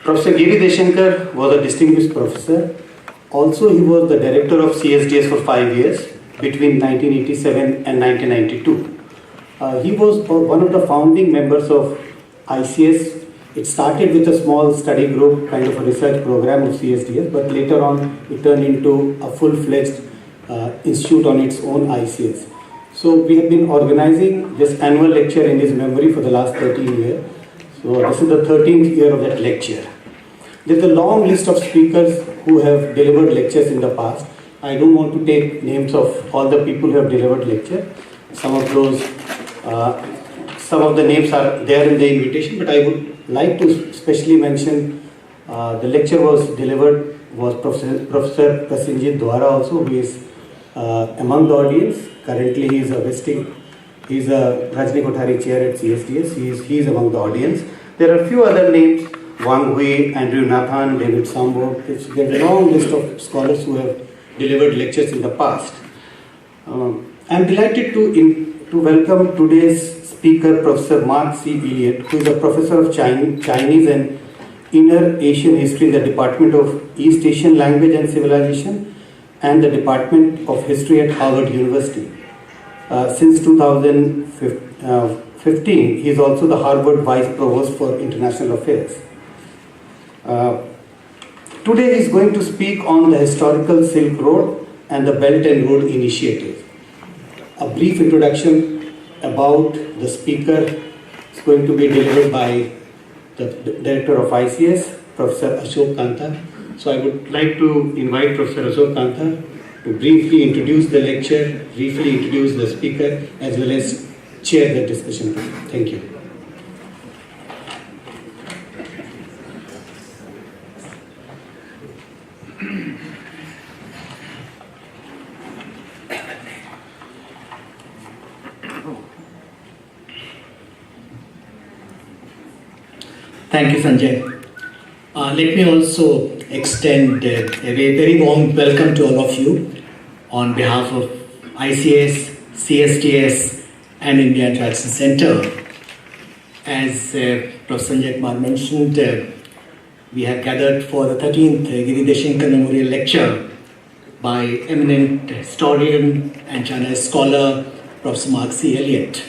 Professor Giri Deshankar was a distinguished professor. Also, he was the director of CSDS for 5 years between 1987 and 1992. He was one of the founding members of ICS. It started with a small study group, kind of a research program of CSDS, but later on it turned into a full-fledged institute on its own, ICS. So we have been organizing this annual lecture in his memory for the last 13 years. So this is the 13th year of that lecture. There's a long list of speakers who have delivered lectures in the past. I don't want to take names of all the people who have delivered lecture. Some of the names are there in the invitation, but I would like to especially mention the lecture was Professor Prasenjit Dwara also, who is among the audience. Currently he is a Rajni Kothari chair at CSDS. He is among the audience. There are a few other names, Wang Hui, Andrew Nathan, David Sambo. There's a long list of scholars who have delivered lectures in the past. I'm delighted to welcome today's speaker, Professor Mark C. Elliott, who is a professor of Chinese and Inner Asian History in the Department of East Asian Language and Civilization and the Department of History at Harvard University. Since 2015, he is also the Harvard Vice Provost for International Affairs. Today he is going to speak on the historical Silk Road and the Belt and Road Initiative. A brief introduction about the speaker is going to be delivered by the Director of ICS, Professor Ashok Kanta. So I would like to invite Professor Ashok Kanta to briefly introduce the lecture, briefly introduce the speaker, as well as chair the discussion. Thank you. Thank you, Sanjay. Let me also extend a very warm welcome to all of you on behalf of ICS, CSDS and India Interaction Center. As Prof. Sanjay Kumar mentioned, we have gathered for the 13th Giri Deshankar Memorial Lecture by eminent historian and China scholar, Professor Mark C. Elliott.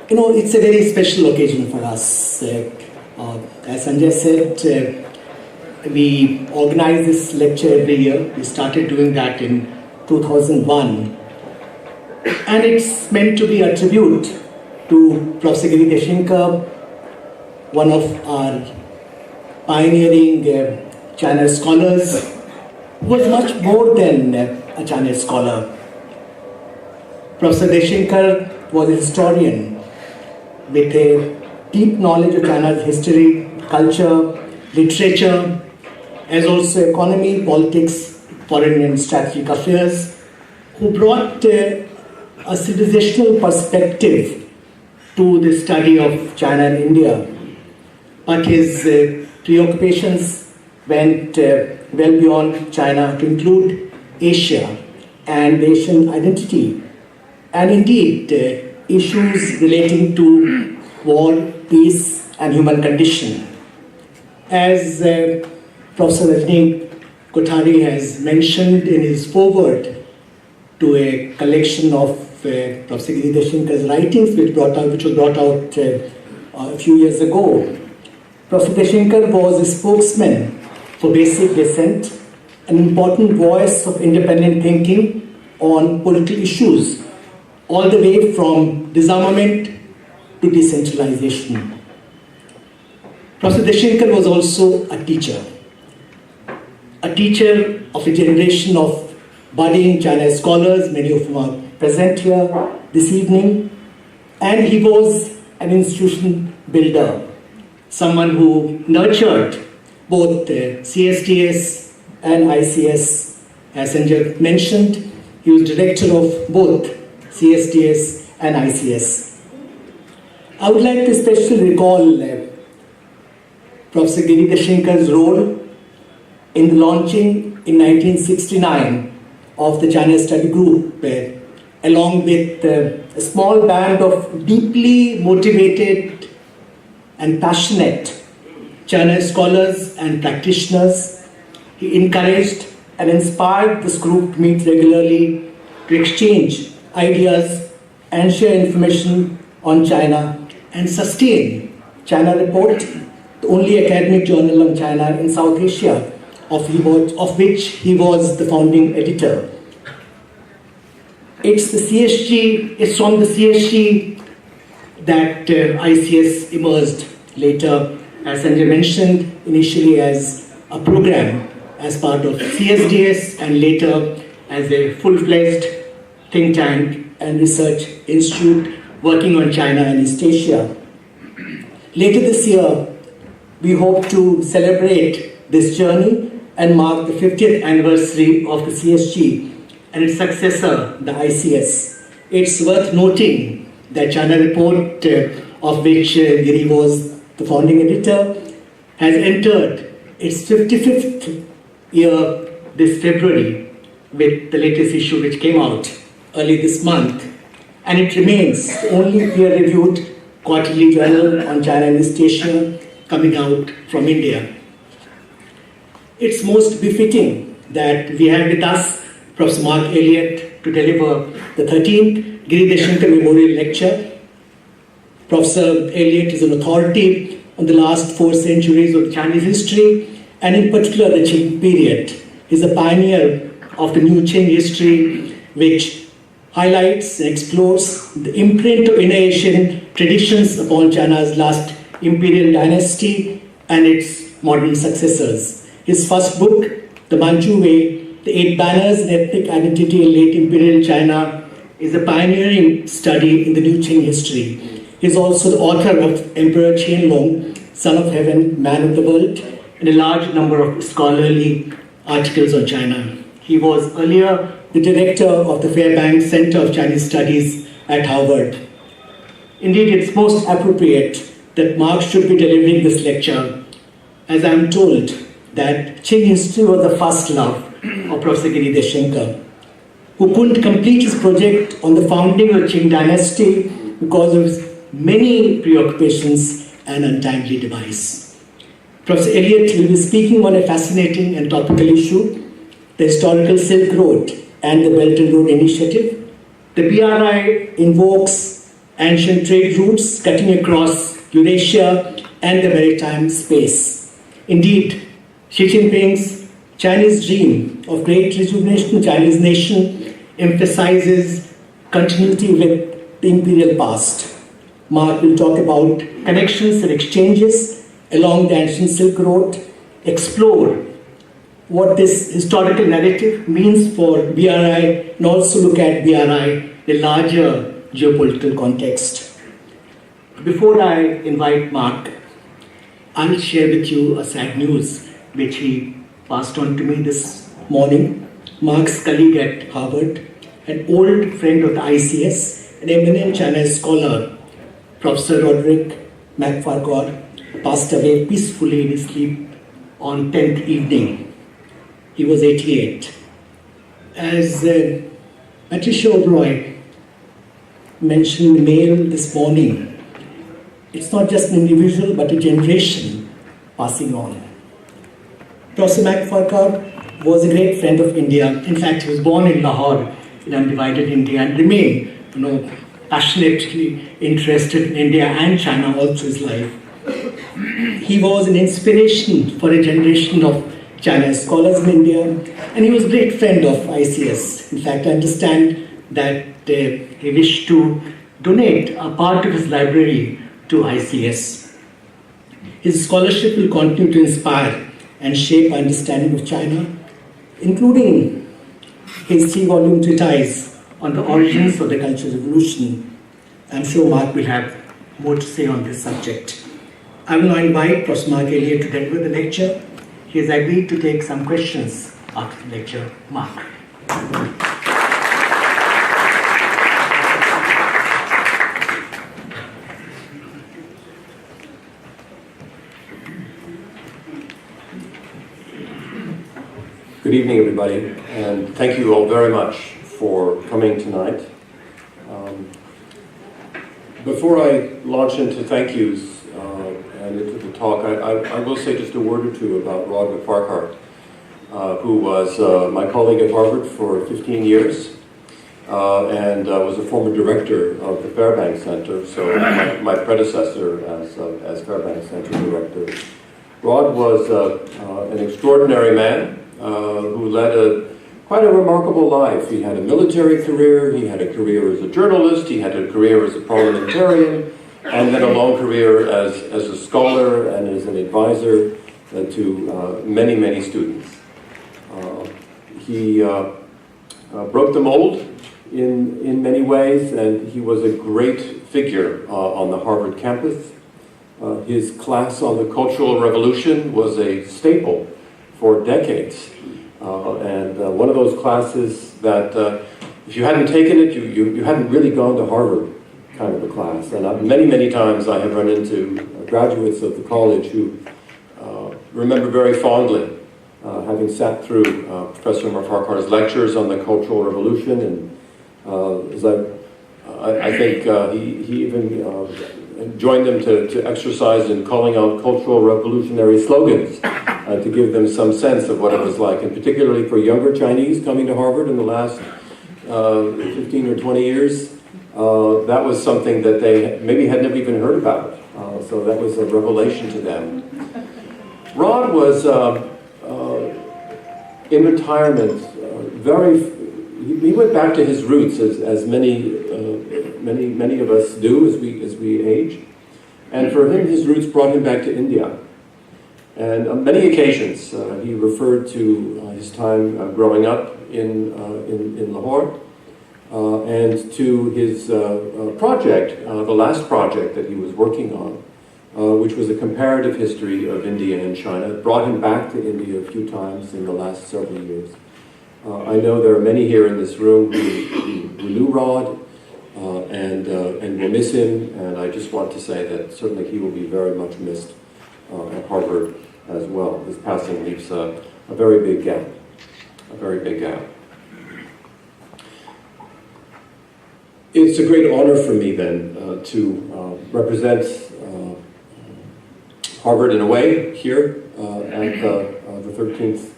You know, it's a very special occasion for us. As Sanjay said, we organize this lecture every year. We started doing that in 2001. And it's meant to be a tribute to Professor Giri Deshankar, one of our pioneering China scholars, who was much more than a China scholar. Professor Deshankar was a historian with a deep knowledge of China's history, culture, literature, as also economy, politics, foreign and strategic affairs, who brought a civilizational perspective to the study of China and India. But his preoccupations went well beyond China to include Asia and Asian identity, and indeed issues relating to war, peace, and human condition. As Professor Rajni Kothari has mentioned in his foreword to a collection of Professor Giri Deshankar's writings, which was brought out a few years ago, Professor Deshankar was a spokesman for basic dissent, an important voice of independent thinking on political issues, all the way from disarmament to decentralization. Professor Deshankar was also a teacher of a generation of budding China scholars, many of whom are present here this evening, and he was an institution builder, someone who nurtured both CSDS and ICS. As Sanjay mentioned, he was director of both CSDS and ICS. I would like to especially recall Professor Giri Deshankar's role in the launching in 1969 of the China Study Group, along with a small band of deeply motivated and passionate China's scholars and practitioners. He encouraged and inspired this group to meet regularly, to exchange ideas and share information on China and sustain China Report, the only academic journal on China in South Asia, of which he was the founding editor. It's from the CSG that ICS emerged later, as Sanjay mentioned, initially as a program as part of CSDS and later as a full-fledged think tank and research institute working on China and East Asia. Later this year, we hope to celebrate this journey and mark the 50th anniversary of the CSG and its successor, the ICS. It's worth noting that China Report, of which Giri was the founding editor, has entered its 55th year this February with the latest issue which came out early this month, and it remains the only peer-reviewed quarterly journal on China and East Asia coming out from India. It's most befitting that we have with us Professor Mark Elliott to deliver the 13th Giri Deshankar Memorial Lecture. Professor Elliott is an authority on the last 4 centuries of Chinese history, and in particular the Qing period. He's a pioneer of the new Qing history, which highlights and explores the imprint of Indo-Asian traditions upon China's last imperial dynasty and its modern successors. His first book, The Manchu Way, The 8 Banners and Ethnic Identity in Late Imperial China, is a pioneering study in the new Qing history. He is also the author of Emperor Qianlong, Son of Heaven, Man of the World, and a large number of scholarly articles on China. He was earlier the director of the Fairbanks Center of Chinese Studies at Harvard. Indeed, it's most appropriate that Mark should be delivering this lecture, as I am told that Qing history was the first love of Professor Giri Deshankar, who couldn't complete his project on the founding of the Qing dynasty because of his many preoccupations and untimely demise. Professor Elliott will be speaking on a fascinating and topical issue, the historical Silk Road and the Belt and Road Initiative. The BRI invokes ancient trade routes cutting across Eurasia and the maritime space. Indeed, Xi Jinping's Chinese dream of great rejuvenation of the Chinese nation emphasizes continuity with the imperial past. Mark will talk about connections and exchanges along the ancient Silk Road, explore what this historical narrative means for BRI, and also look at BRI in a larger geopolitical context. Before I invite Mark, I'll share with you a sad news which he passed on to me this morning. Mark's colleague at Harvard, an old friend of the ICS, an eminent China scholar, Professor Roderick McFarquhar, passed away peacefully in his sleep on 10th evening. He was 88. As Patricia O'Brien mentioned in the mail this morning, it's not just an individual but a generation passing on. Professor McFarquhar was a great friend of India. In fact, he was born in Lahore in undivided India and remained, passionately interested in India and China all through his life. He was an inspiration for a generation of China scholars in India, and he was a great friend of ICS. In fact, I understand that he wished to donate a part of his library to ICS. His scholarship will continue to inspire and shape our understanding of China, including his 3-volume treatise on the origins of the Cultural Revolution. I'm sure Mark will have more to say on this subject. I will now invite Professor Mark Elliott to deliver the lecture. He has agreed to take some questions after the lecture. Mark. Good evening, everybody, and thank you all very much for coming tonight. Before I launch into thank yous and into the talk, I will say just a word or two about Rod McFarquhar, who was my colleague at Harvard for 15 years and was a former director of the Fairbanks Center, so my predecessor as Fairbanks Center director. Rod was an extraordinary man who led quite a remarkable life. He had a military career, he had a career as a journalist, he had a career as a parliamentarian, and then a long career as a scholar and as an advisor to many, many students. He broke the mold in many ways, and he was a great figure on the Harvard campus. His class on the Cultural Revolution was a staple for decades. And one of those classes that if you hadn't taken it, you hadn't really gone to Harvard kind of a class. And many, many times I have run into graduates of the college who remember very fondly having sat through Professor McFarquhar's lectures on the Cultural Revolution. And as I think he even joined them to exercise in calling out cultural revolutionary slogans to give them some sense of what it was like, and particularly for younger Chinese coming to Harvard in the last 15 or 20 years, that was something that they maybe had never even heard about. So that was a revelation to them. Rod was in retirement, he went back to his roots, as many of us do as we age. And for him, his roots brought him back to India. And on many occasions, he referred to his time growing up in Lahore and to his project, the last project that he was working on, which was a comparative history of India and China. It brought him back to India a few times in the last several years. I know there are many here in this room who knew Rod and will miss him, and I just want to say that certainly he will be very much missed at Harvard as well. His passing leaves a very big gap, a very big gap. It's a great honor for me then to represent Harvard in a way here at the 13th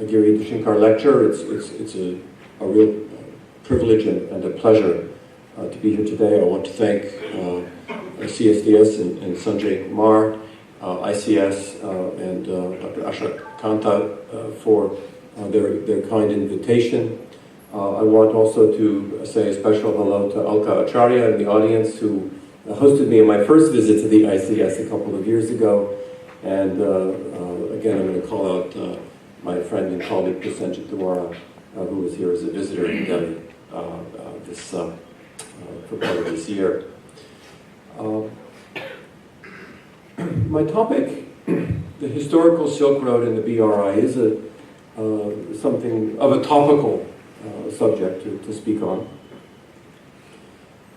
Giri Dashinkar lecture. It's a real privilege and a pleasure to be here today. I want to thank CSDS and Sanjay Kumar, ICS, and Dr. Ashok Kanta for their kind invitation. I want also to say a special hello to Alka Acharya in the audience, who hosted me in my first visit to the ICS a couple of years ago. And again, I'm going to call out my friend and colleague Prasenjit Dwara, who was here as a visitor in Delhi for part of this year. My topic, the historical Silk Road and the BRI, is something of a topical subject to speak on.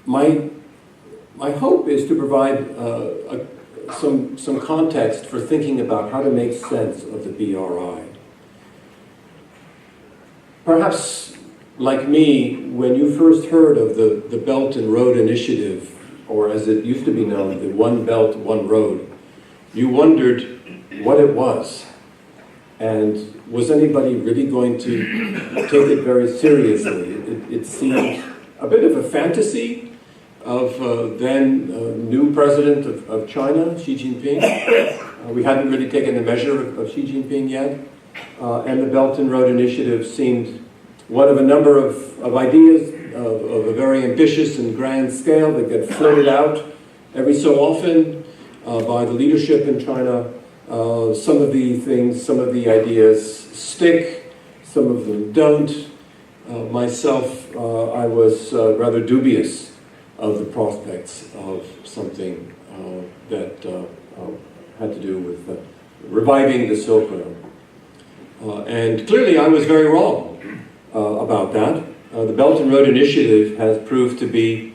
My hope is to provide some context for thinking about how to make sense of the BRI. Perhaps, like me, when you first heard of the Belt and Road Initiative, or as it used to be known, the One Belt, One Road, you wondered what it was. And was anybody really going to take it very seriously? It seemed a bit of a fantasy of then new president of China, Xi Jinping. We hadn't really taken the measure of Xi Jinping yet. And the Belt and Road Initiative seemed one of a number of ideas of a very ambitious and grand scale that get floated out every so often by the leadership in China. Some of the things, some of the ideas stick, some of them don't. Myself, I was rather dubious of the prospects of something that had to do with reviving the Silk Road. And clearly I was very wrong about that. The Belt and Road Initiative has proved to be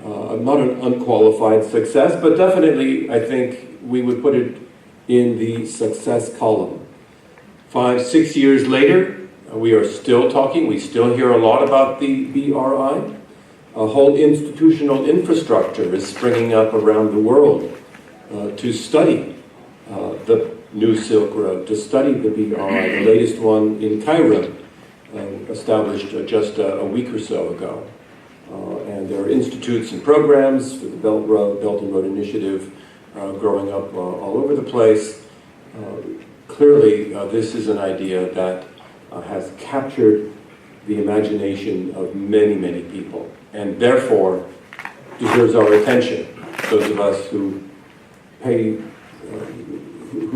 not an unqualified success, but definitely I think we would put it in the success column. 5-6 years later, we are still talking, we still hear a lot about the BRI. A whole institutional infrastructure is springing up around the world to study the New Silk Road, to study the BRI, the latest one in Cairo, established just a week or so ago. And there are institutes and programs for the Belt and Road Initiative growing up all over the place. Clearly, this is an idea that has captured the imagination of many, many people, and therefore deserves our attention. Those of us who pay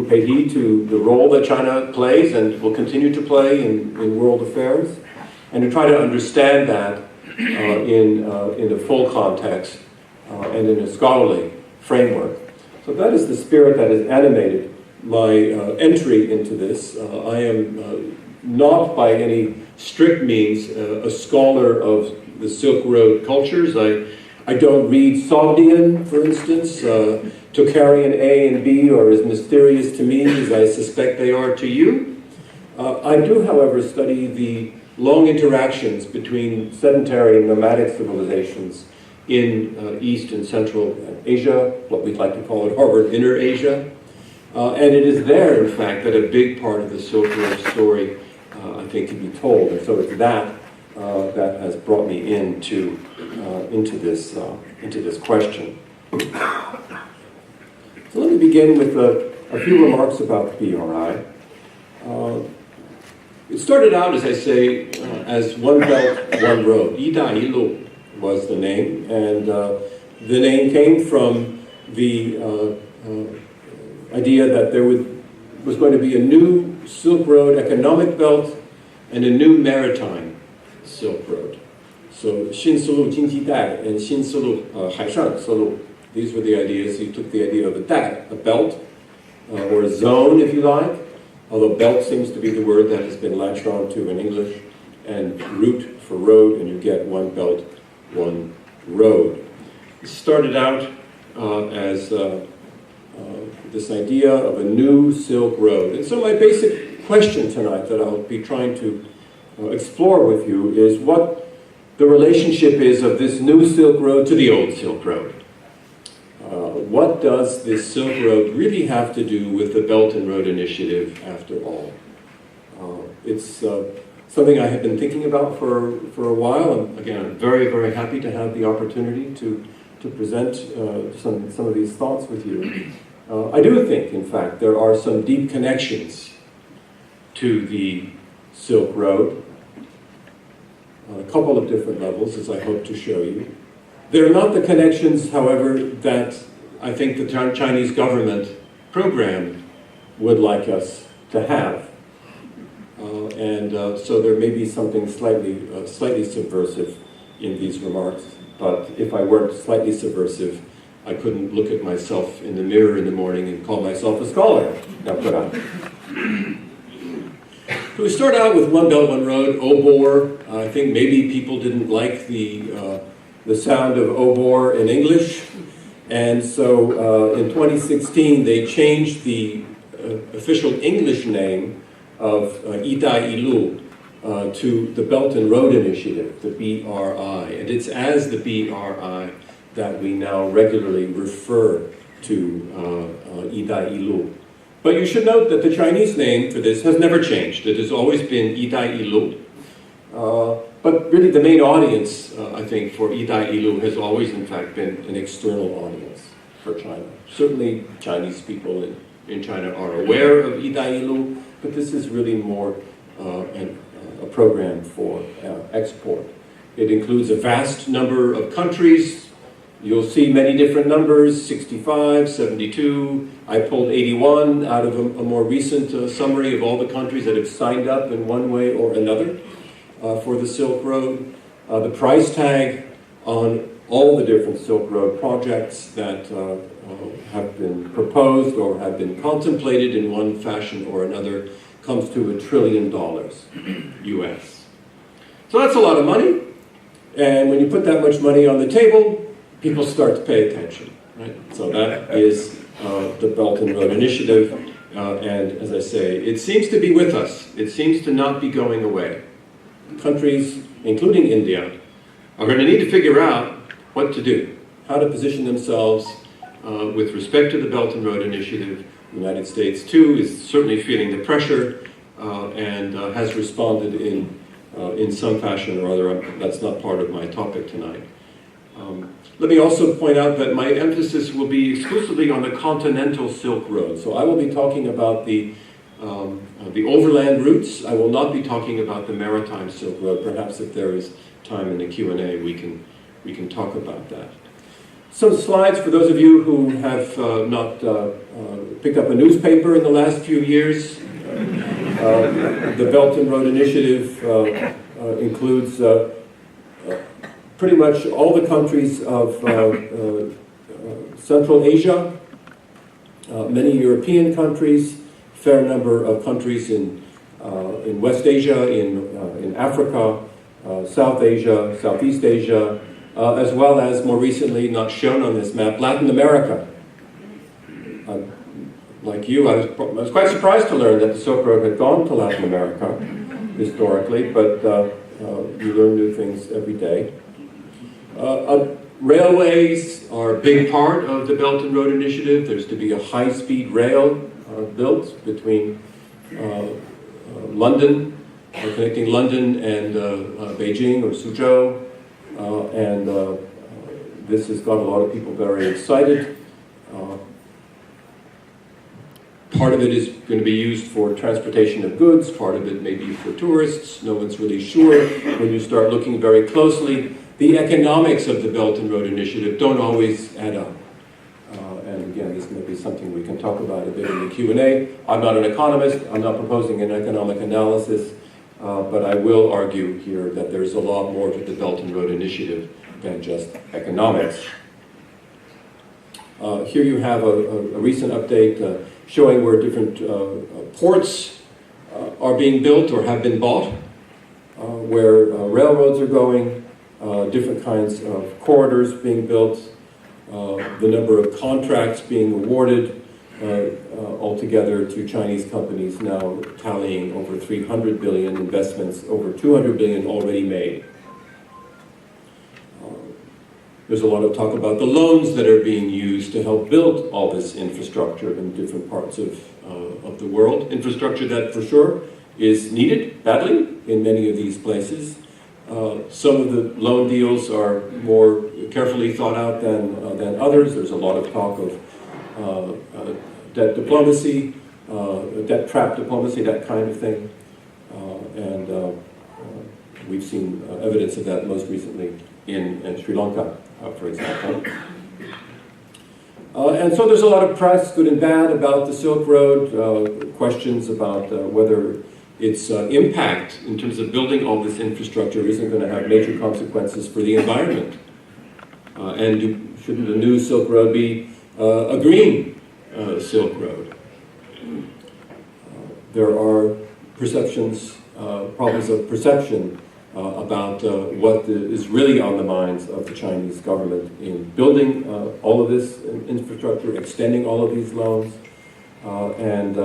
heed to the role that China plays and will continue to play in world affairs, and to try to understand that in a full context and in a scholarly framework. So that is the spirit that has animated my entry into this. I am not by any strict means a scholar of the Silk Road cultures. I don't read Sogdian, for instance. Tocharian A and B are as mysterious to me as I suspect they are to you. I do, however, study the long interactions between sedentary and nomadic civilizations in East and Central Asia, what we'd like to call at Harvard, Inner Asia. And it is there, in fact, that a big part of the Silk Road story, I think, can be told. And so it's that that has brought me into this question. So let me begin with a few remarks about the BRI. It started out, as I say, as One Belt, One Road. 一带一路 was the name, and the name came from the idea that there was going to be a new Silk Road economic belt and a new maritime Silk Road. So 新丝路经济带 and 新丝路海上丝路. These were the ideas. He took the idea of a belt, or a zone, if you like, although belt seems to be the word that has been latched on to in English, and route for road, and you get one belt, one road. It started out as this idea of a new Silk Road. And so my basic question tonight that I'll be trying to explore with you is what the relationship is of this new Silk Road to the old Silk Road. What does this Silk Road really have to do with the Belt and Road Initiative after all? It's something I have been thinking about for a while, and again, I'm very, very happy to have the opportunity to present some of these thoughts with you. I do think, in fact, there are some deep connections to the Silk Road, on a couple of different levels, as I hope to show you. They're not the connections, however, that I think the Chinese government program would like us to have. So there may be something slightly subversive in these remarks, but if I weren't slightly subversive, I couldn't look at myself in the mirror in the morning and call myself a scholar. Now, could I? So we start out with One Belt, One Road, Obor. I think maybe people didn't like the sound of Obor in English, and so in 2016 they changed the official English name of 一带一路 to the Belt and Road Initiative, the BRI, and it's as the BRI that we now regularly refer to 一带一路. But you should note that the Chinese name for this has never changed. It has always been 一带一路. But really the main audience, I think, for 一带一路has always, in fact, been an external audience for China. Certainly Chinese people in China are aware of 一带一路, but this is really more a program for export. It includes a vast number of countries. You'll see many different numbers, 65, 72. I pulled 81 out of a more recent summary of all the countries that have signed up in one way or another for the Silk Road. The price tag on all the different Silk Road projects that have been proposed or have been contemplated in one fashion or another comes to $1 trillion US. So that's a lot of money. And when you put that much money on the table, people start to pay attention, right? So that is the Belt and Road Initiative, and as I say, it seems to be with us. It seems to not be going away. Countries, including India, are going to need to figure out what to do, how to position themselves with respect to the Belt and Road Initiative, The United States, too, is certainly feeling the pressure and has responded in some fashion or other. That's not part of my topic tonight. Let me also point out that my emphasis will be exclusively on the continental Silk Road. So I will be talking about the overland routes. I will not be talking about the maritime Silk Road. Perhaps if there is time in the Q&A, we can talk about that. Some slides for those of you who have not picked up a newspaper in the last few years. The Belt and Road Initiative includes pretty much all the countries of Central Asia, many European countries, fair number of countries in West Asia, in Africa, South Asia, Southeast Asia, as well as, more recently, not shown on this map, Latin America. Like you, I was quite surprised to learn that the Silk Road had gone to Latin America, historically, but you learn new things every day. Railways are a big part of the Belt and Road Initiative. There's to be a high-speed rail built between London, connecting London and Beijing or Suzhou, and this has got a lot of people very excited. Part of it is going to be used for transportation of goods, part of it may be for tourists, no one's really sure. When you start looking very closely, the economics of the Belt and Road Initiative don't always add up. And again, this may be something we can talk about a bit in the Q&A. I'm not an economist, I'm not proposing an economic analysis, but I will argue here that there's a lot more to the Belt and Road Initiative than just economics. Here you have a recent update showing where different ports are being built or have been bought, where railroads are going, different kinds of corridors being built, the number of contracts being awarded altogether to Chinese companies now tallying over 300 billion investments, over 200 billion already made. There's a lot of talk about the loans that are being used to help build all this infrastructure in different parts of the world. Infrastructure that, for sure, is needed badly in many of these places. Some of the loan deals are more carefully thought out than others. There's a lot of talk of debt diplomacy, debt trap diplomacy, that kind of thing. And we've seen evidence of that most recently in Sri Lanka, for example. And so there's a lot of press, good and bad, about the Silk Road, questions about whether its impact in terms of building all this infrastructure isn't going to have major consequences for the environment. And shouldn't the new Silk Road be a green Silk Road? There are perceptions, problems of perception about what is really on the minds of the Chinese government in building all of this infrastructure, extending all of these loans, and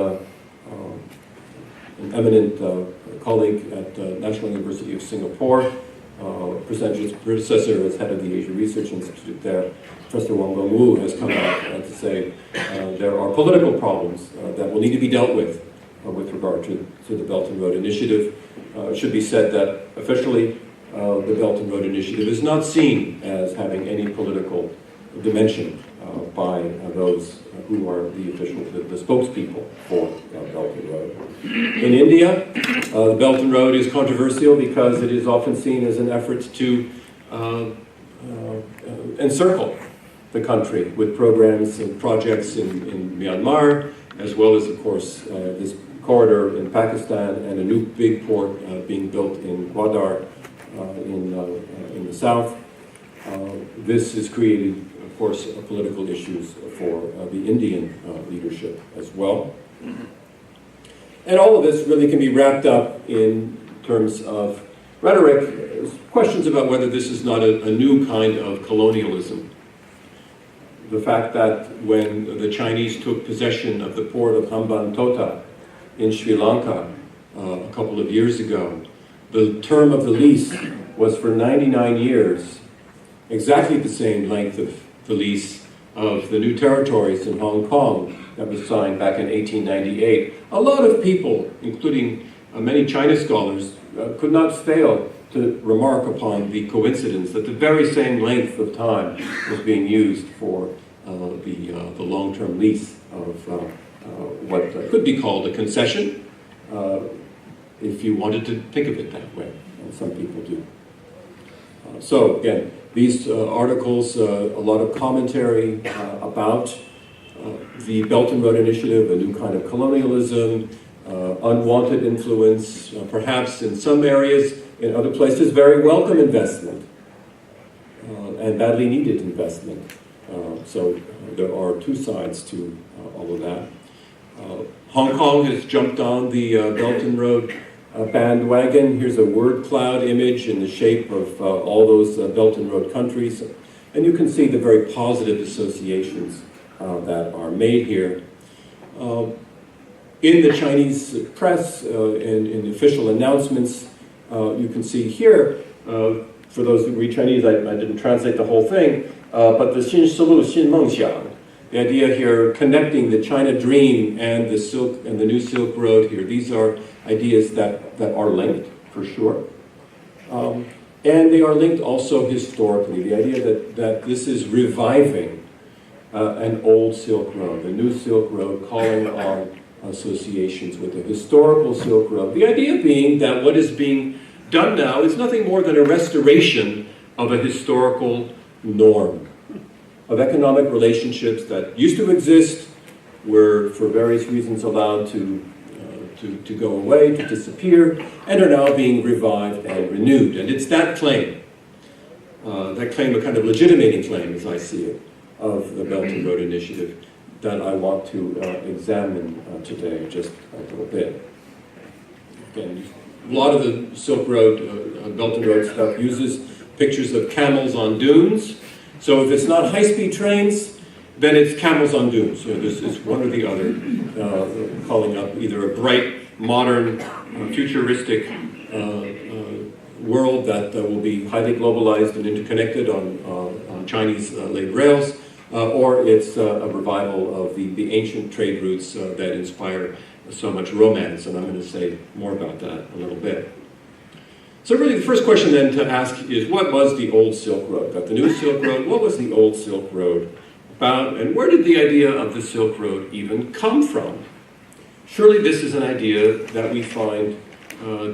an eminent colleague at National University of Singapore, predecessor as head of the Asia Research Institute there, Professor Wang Gongwu, has come out to say there are political problems that will need to be dealt with regard to the Belt and Road Initiative. It should be said that officially the Belt and Road Initiative is not seen as having any political dimension by those who are the official, the spokespeople for Belt and Road. In India, the Belt and Road is controversial because it is often seen as an effort to encircle the country with programs and projects in Myanmar, as well as, of course, this corridor in Pakistan and a new big port being built in Gwadar in the south. This has created, of course, political issues for the Indian leadership as well. And all of this really can be wrapped up in terms of rhetoric, questions about whether this is not a new kind of colonialism. The fact that when the Chinese took possession of the port of Hambantota in Sri Lanka a couple of years ago, the term of the lease was for 99 years, exactly the same length of the lease of the new territories in Hong Kong that was signed back in 1898. A lot of people, including many China scholars, could not fail to remark upon the coincidence that the very same length of time was being used for the long-term lease of what could be called a concession, if you wanted to think of it that way, and some people do. So again, these articles, a lot of commentary about the Belt and Road Initiative, a new kind of colonialism, unwanted influence, perhaps in some areas, in other places, very welcome investment, and badly needed investment. So there are two sides to all of that. Hong Kong has jumped on the Belt and Road bandwagon. Here's a word cloud image in the shape of all those Belt and Road countries. And you can see the very positive associations that are made here. In the Chinese press, in official announcements, you can see here, for those who read Chinese, I didn't translate the whole thing, but the Xin Shilu, Xin Mengxiang, the idea here connecting the China Dream and the Silk and the New Silk Road here. These are ideas that are linked, for sure. And they are linked also historically. The idea that this is reviving an old Silk Road, the New Silk Road, calling on associations with the historical Silk Road. The idea being that what is being done now is nothing more than a restoration of a historical norm, of economic relationships that used to exist, were for various reasons allowed to go away, to disappear, and are now being revived and renewed. And it's that claim, a kind of legitimating claim, as I see it, of the Belt and Road Initiative, that I want to examine today just a little bit. Again, a lot of the Silk Road, Belt and Road stuff uses pictures of camels on dunes. So if it's not high-speed trains, then it's camels on dunes. This is one or the other, calling up either a bright, modern, futuristic world that will be highly globalized and interconnected on Chinese-laid rails, or it's a revival of the ancient trade routes that inspire so much romance, and I'm going to say more about that a little bit. So really the first question then to ask is, what was the old Silk Road? Got the new Silk Road, what was the old Silk Road about, and where did the idea of the Silk Road even come from? Surely this is an idea that we find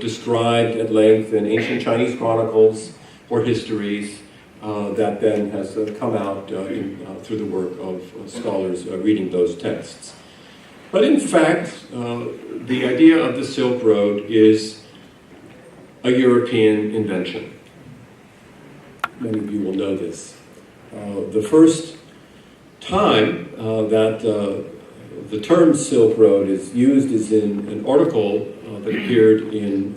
described at length in ancient Chinese chronicles or histories that then has come out through the work of scholars reading those texts. But in fact, the idea of the Silk Road is a European invention. Many of you will know this. The first time that the term Silk Road is used is in an article that appeared in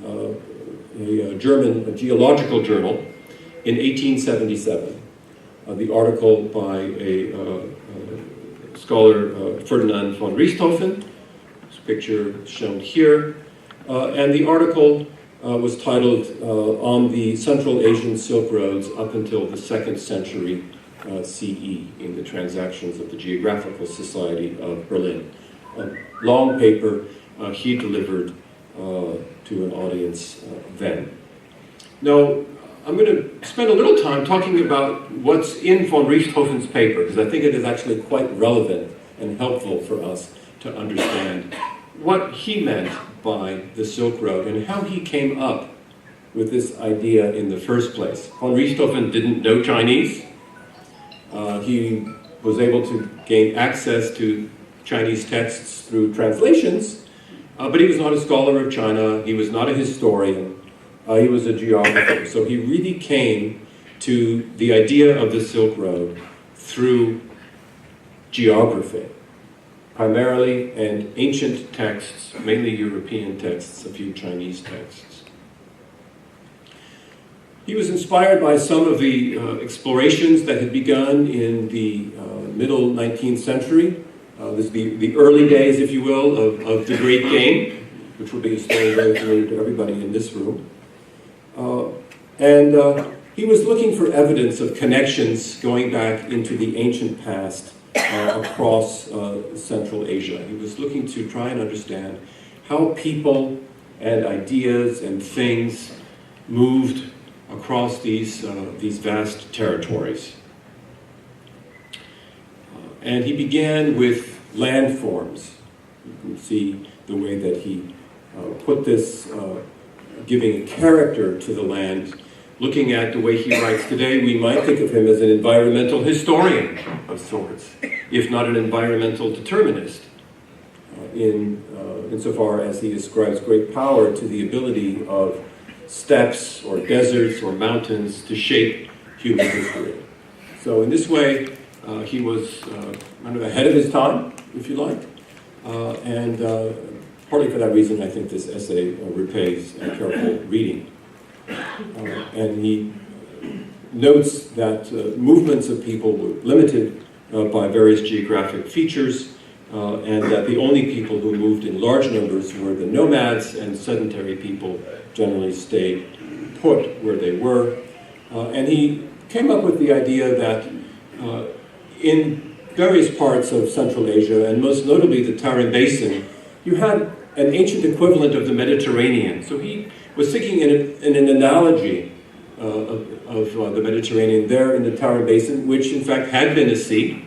a German geological journal in 1877. The article by a scholar, Ferdinand von Richthofen, this picture shown here, and the article was titled On the Central Asian Silk Roads Up Until the 2nd Century CE in the Transactions of the Geographical Society of Berlin. A long paper he delivered to an audience then. Now, I'm going to spend a little time talking about what's in von Richthofen's paper, because I think it is actually quite relevant and helpful for us to understand what he meant by the Silk Road and how he came up with this idea in the first place. Von Richthofen didn't know Chinese. He was able to gain access to Chinese texts through translations, but he was not a scholar of China. He was not a historian. He was a geographer. So he really came to the idea of the Silk Road through geography, primarily, and ancient texts, mainly European texts, a few Chinese texts. He was inspired by some of the explorations that had begun in the middle 19th century. This is the early days, if you will, of the Great Game, which will be a story very familiar to everybody in this room. He was looking for evidence of connections going back into the ancient past across Central Asia. He was looking to try and understand how people and ideas and things moved across these vast territories. And he began with landforms. You can see the way that he put this, giving a character to the land. Looking at the way he writes today, we might think of him as an environmental historian of sorts, if not an environmental determinist, insofar as he ascribes great power to the ability of steppes or deserts or mountains to shape human history. So in this way, he was kind of ahead of his time, if you like, and partly for that reason, I think this essay repays careful reading. And he notes that movements of people were limited by various geographic features, and that the only people who moved in large numbers were the nomads, and sedentary people generally stayed put where they were. And he came up with the idea that in various parts of Central Asia, and most notably the Tarim Basin, you had an ancient equivalent of the Mediterranean. So he was thinking in an analogy of the Mediterranean there in the Tarim Basin, which in fact had been a sea,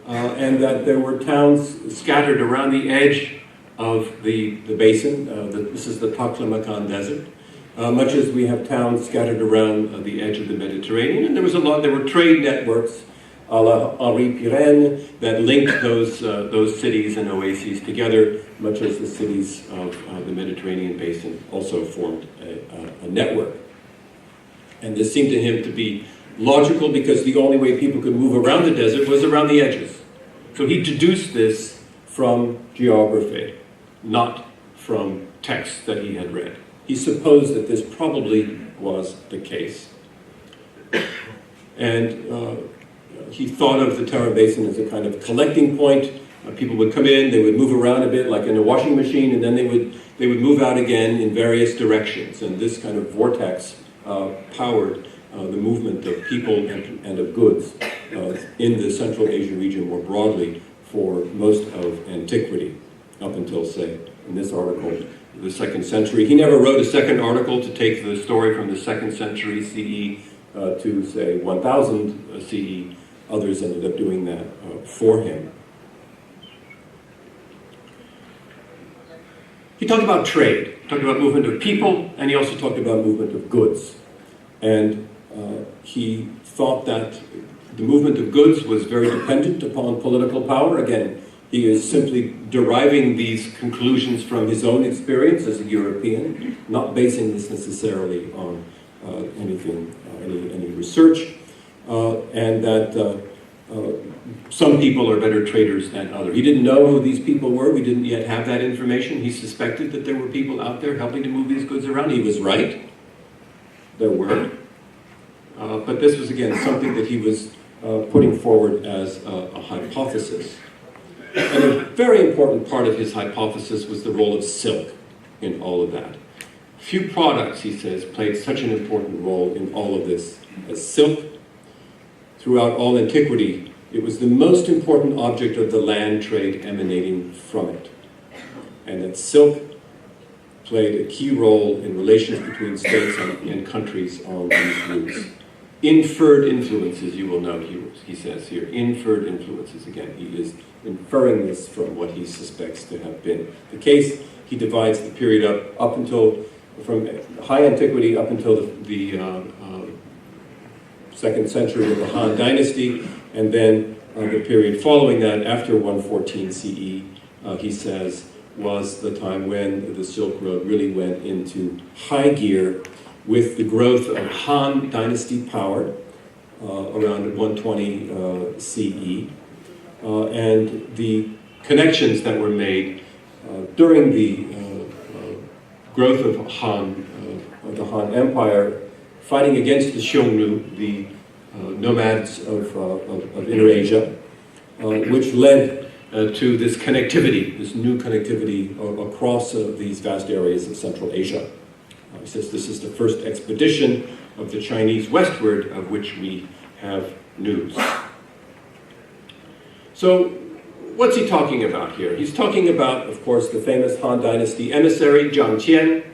and that there were towns scattered around the edge of the basin. This is the Taklamakan Desert, much as we have towns scattered around the edge of the Mediterranean. And there were trade networks a la Henri Pirenne that linked those cities and oases together, much as the cities of the Mediterranean basin also formed a network. And this seemed to him to be logical because the only way people could move around the desert was around the edges. So he deduced this from geography, not from texts that he had read. He supposed that this probably was the case. And he thought of the Tarim Basin as a kind of collecting point. People would come in, they would move around a bit like in a washing machine, and then they would move out again in various directions. And this kind of vortex powered the movement of people and of goods in the Central Asia region more broadly for most of antiquity, up until, say, in this article, the 2nd century. He never wrote a second article to take the story from the 2nd century CE to, say, 1000 CE. Others ended up doing that for him. He talked about trade, talked about movement of people, and he also talked about movement of goods. And he thought that the movement of goods was very dependent upon political power. Again, he is simply deriving these conclusions from his own experience as a European, not basing this necessarily on any research, and that some people are better traders than others. He didn't know who these people were. We didn't yet have that information. He suspected that there were people out there helping to move these goods around. He was right. There were. But this was, again, something that he was putting forward as a hypothesis. And a very important part of his hypothesis was the role of silk in all of that. Few products, he says, played such an important role in all of this as silk. Throughout all antiquity, it was the most important object of the land trade emanating from it. And that silk played a key role in relations between states and countries on these routes. Inferred influences, you will note, he says here, inferred influences. Again, he is inferring this from what he suspects to have been the case. He divides the period up until, from high antiquity up until the 2nd century of the Han Dynasty, and then the period following that, after 114 CE, he says, was the time when the Silk Road really went into high gear with the growth of Han Dynasty power around 120 CE, and the connections that were made during the growth of the Han Empire, fighting against the Xiongnu, the nomads of Eurasia, which led to this connectivity, this new connectivity across these vast areas of Central Asia. He says this is the first expedition of the Chinese westward of which we have news. So what's he talking about here? He's talking about, of course, the famous Han Dynasty emissary, Jiang Qian,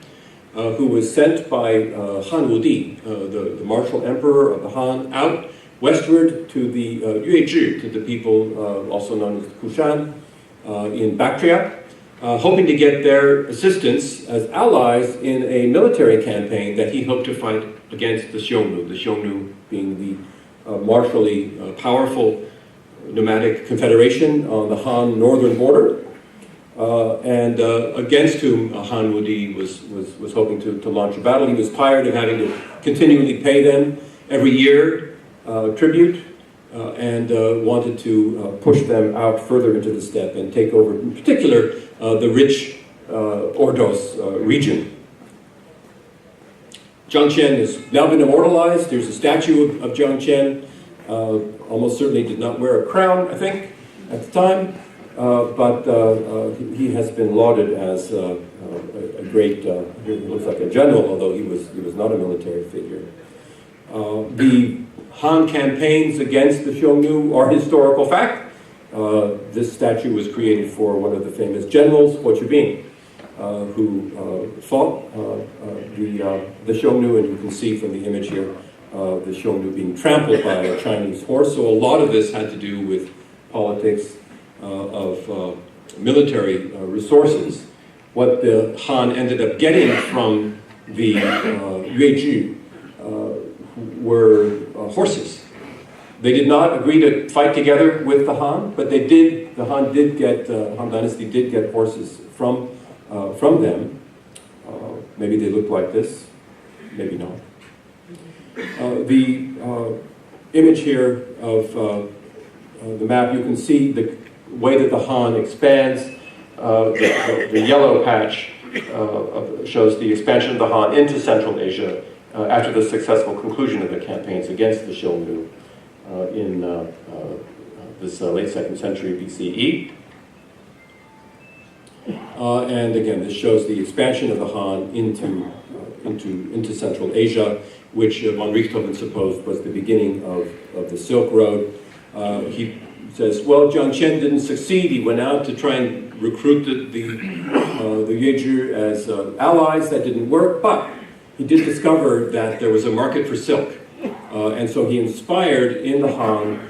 who was sent by Han Wudi, the martial emperor of the Han, out westward to the Yuezhi, to the people also known as Kushan, in Bactria, hoping to get their assistance as allies in a military campaign that he hoped to fight against the Xiongnu being the martially powerful nomadic confederation on the Han northern border, and against whom Han Wudi was hoping to launch a battle. He was tired of having to continually pay them every year tribute, and wanted to push them out further into the steppe and take over, in particular, the rich Ordos region. Jiang Qian has now been immortalized. There's a statue of Jiang Qian. Almost certainly did not wear a crown, I think, at the time, but he has been lauded as a great, he looks like a general, although he was not a military figure. The Han campaigns against the Xiongnu are historical fact. This statue was created for one of the famous generals, Ho Chi Minh, who fought the Xiongnu, and you can see from the image here the Xiongnu being trampled by a Chinese horse. So a lot of this had to do with politics of military resources. What the Han ended up getting from the Yuezhi were horses. They did not agree to fight together with the Han, but they did. The Han Dynasty did get horses from them. Maybe they looked like this, maybe not. The image here of the map, you can see the way that the Han expands. The yellow patch shows the expansion of the Han into Central Asia after the successful conclusion of the campaigns against the Xiongnu in this late 2nd century BCE. And again, this shows the expansion of the Han into Central Asia, which von Richthofen supposed was the beginning of the Silk Road. He says, well, Jiang Qian didn't succeed. He went out to try and recruit the Yuezhi as allies. That didn't work, but he did discover that there was a market for silk. And so he inspired in the Han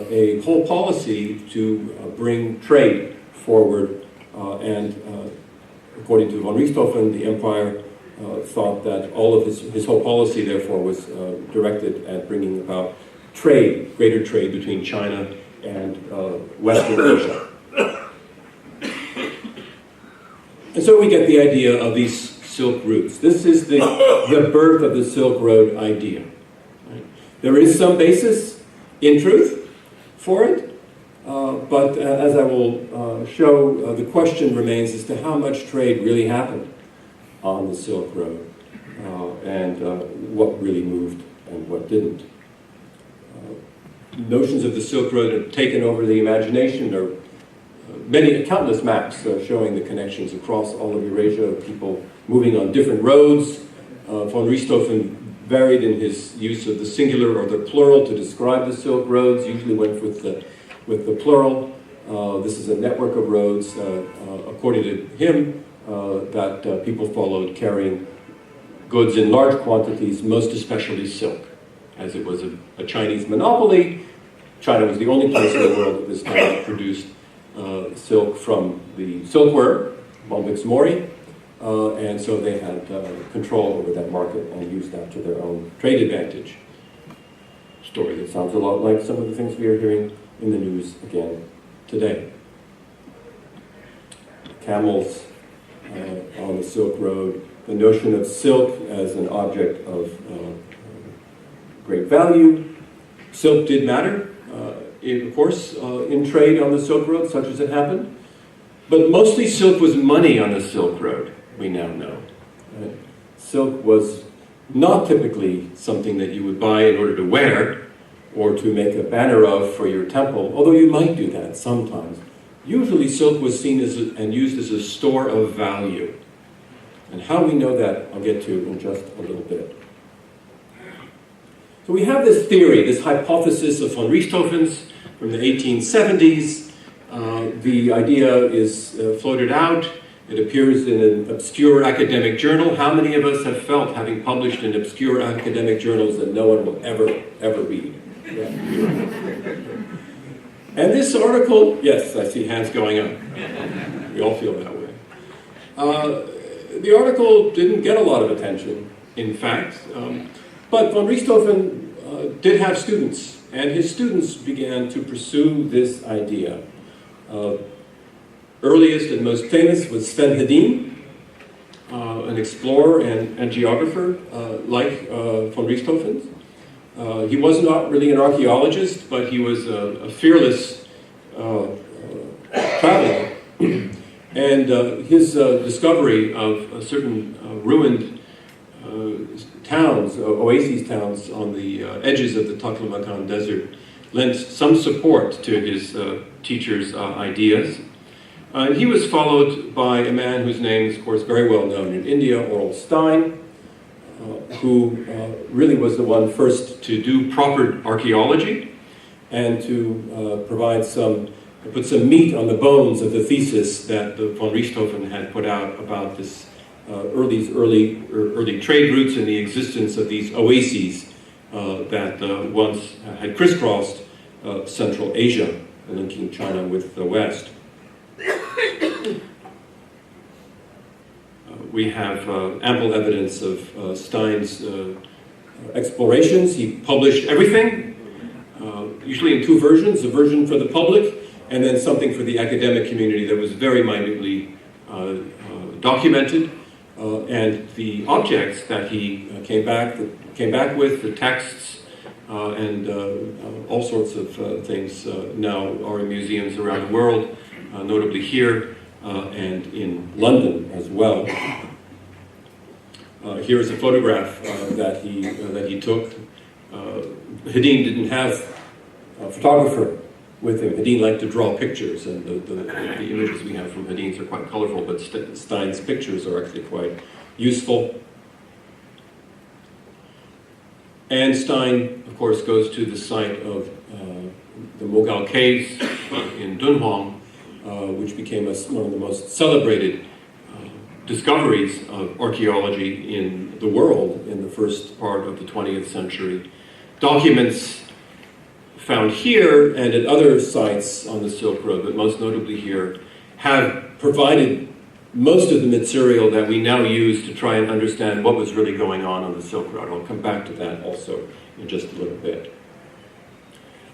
a whole policy to bring trade forward. And according to von Richthofen, the empire thought that all of his whole policy, therefore, was directed at bringing about trade, greater trade between China and Western Asia. And so we get the idea of these silk routes. This is the birth of the Silk Road idea. Right? There is some basis in truth for it, but as I will show, the question remains as to how much trade really happened on the Silk Road, and what really moved and what didn't. Notions of the Silk Road have taken over the imagination. There are countless maps showing the connections across all of Eurasia, people moving on different roads. Von Richthofen varied in his use of the singular or the plural to describe the Silk Roads, usually went with the plural. This is a network of roads, according to him, that people followed carrying goods in large quantities, most especially silk. As it was a Chinese monopoly, China was the only place in the world at this time that produced silk from the silkworm, Bombyx mori, and so they had control over that market and used that to their own trade advantage. Story that sounds a lot like some of the things we are hearing in the news again today. Camels on the Silk Road, the notion of silk as an object of great value. Silk did matter, of course, in trade on the Silk Road, such as it happened. But mostly silk was money on the Silk Road, we now know. Right? Silk was not typically something that you would buy in order to wear or to make a banner of for your temple, although you might do that sometimes. Usually silk was seen as and used as a store of value. And how we know that, I'll get to in just a little bit. So we have this theory, this hypothesis of von Richthofen's, from the 1870s. The idea is floated out. It appears in an obscure academic journal. How many of us have felt, having published in obscure academic journals, that no one will ever read? Yeah. And this article, yes, I see hands going up. We all feel that way. The article didn't get a lot of attention, in fact, but von Richthofen did have students, and his students began to pursue this idea. Earliest and most famous was Spendy Dean, an explorer and geographer like von Richthofen. He was not really an archaeologist, but he was a fearless traveler. And his discovery of certain ruined towns, oasis towns on the edges of the Taklamakan Desert, lent some support to his teacher's ideas. He was followed by a man whose name is, of course, very well known in India, Aurel Stein, who really was the one first to do proper archaeology and to put some meat on the bones of the thesis that the von Richthofen had put out about this early trade routes and the existence of these oases that once had crisscrossed Central Asia, linking China with the West. We have ample evidence of Stein's explorations. He published everything, usually in two versions, a version for the public and then something for the academic community that was very minutely documented. And the objects that he came back with, the texts and all sorts of things now are in museums around the world, notably here and in London as well. Here is a photograph that he took. Hedin didn't have a photographer with him. Hedin liked to draw pictures, and the images we have from Hedin's are quite colorful, but Stein's pictures are actually quite useful. And Stein, of course, goes to the site of the Mogao Caves in Dunhuang, which became one of the most celebrated discoveries of archaeology in the world in the first part of the 20th century. Documents found here and at other sites on the Silk Road, but most notably here, have provided most of the material that we now use to try and understand what was really going on the Silk Road. I'll come back to that also in just a little bit.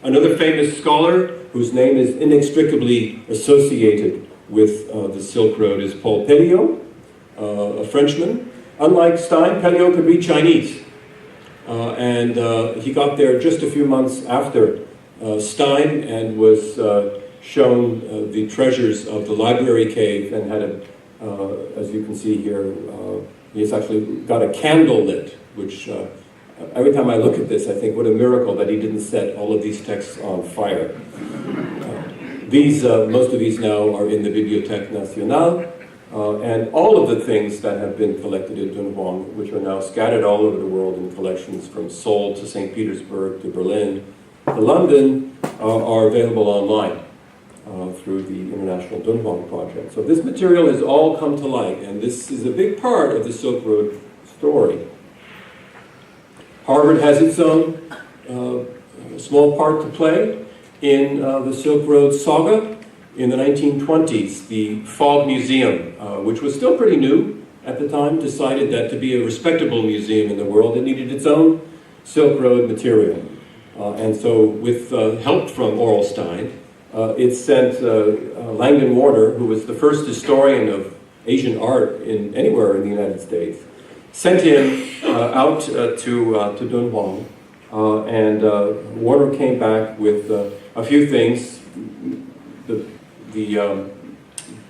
Another famous scholar whose name is inextricably associated with the Silk Road is Paul Pelliot, a Frenchman. Unlike Stein, Pelliot could read Chinese. And he got there just a few months after Stein and was shown the treasures of the library cave and had as you can see here, he's actually got a candle lit, which every time I look at this, I think what a miracle that he didn't set all of these texts on fire. Most of these now are in the Bibliothèque Nationale, and all of the things that have been collected in Dunhuang, which are now scattered all over the world in collections from Seoul to St. Petersburg to Berlin to London, are available online through the International Dunhuang Project. So this material has all come to light, and this is a big part of the Silk Road story. Harvard has its own small part to play in the Silk Road saga. In the 1920s, the Fogg Museum, which was still pretty new at the time, decided that to be a respectable museum in the world, it needed its own Silk Road material. And so with help from Aurel Stein, it sent Langdon Warner, who was the first historian of Asian art anywhere in the United States, sent him out to Dunhuang, and Warner came back with a few things. The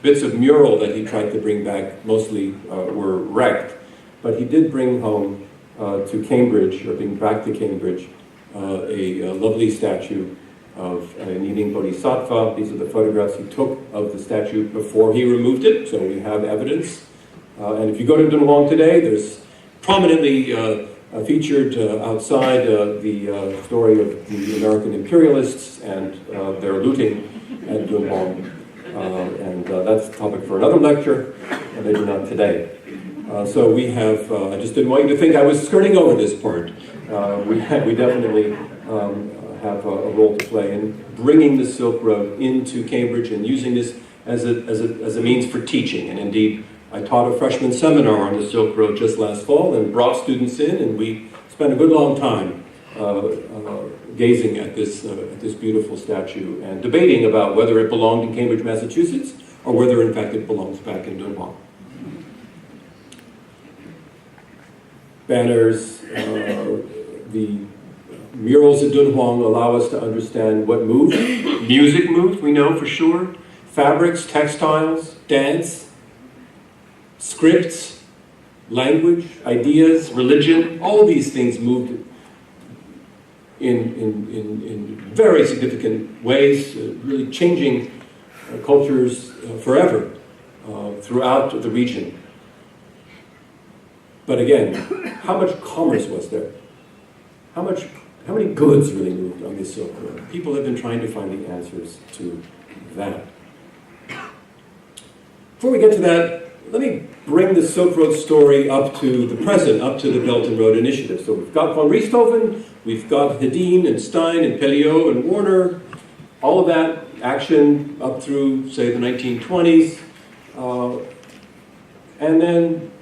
bits of mural that he tried to bring back mostly were wrecked, but he did bring home to Cambridge, or bring back to Cambridge, a lovely statue of an eating bodhisattva. These are the photographs he took of the statue before he removed it, so we have evidence. And if you go to Dunhuang today, there's prominently featured outside the story of the American imperialists and their looting at Dunhuang. And that's a topic for another lecture, maybe not today. So we have, I just didn't want you to think I was skirting over this part. We definitely have a role to play in bringing the Silk Road into Cambridge and using this as a means for teaching. And indeed, I taught a freshman seminar on the Silk Road just last fall and brought students in, and we spent a good long time gazing at this beautiful statue and debating about whether it belonged in Cambridge, Massachusetts, or whether in fact it belongs back in Dunhuang. Banners, the murals at Dunhuang allow us to understand what moved. Music moved, we know for sure. Fabrics, textiles, dance, scripts, language, ideas, religion, all these things moved in very significant ways, really changing cultures forever throughout the region. But again, how much commerce was there? How many goods really moved on this Silk Road? People have been trying to find the answers to that. Before we get to that, let me bring the Silk Road story up to the present, up to the Belt and Road Initiative. So we've got von Richthofen, we've got Hedin and Stein and Pelliot and Warner, all of that action up through, say, the 1920s. And then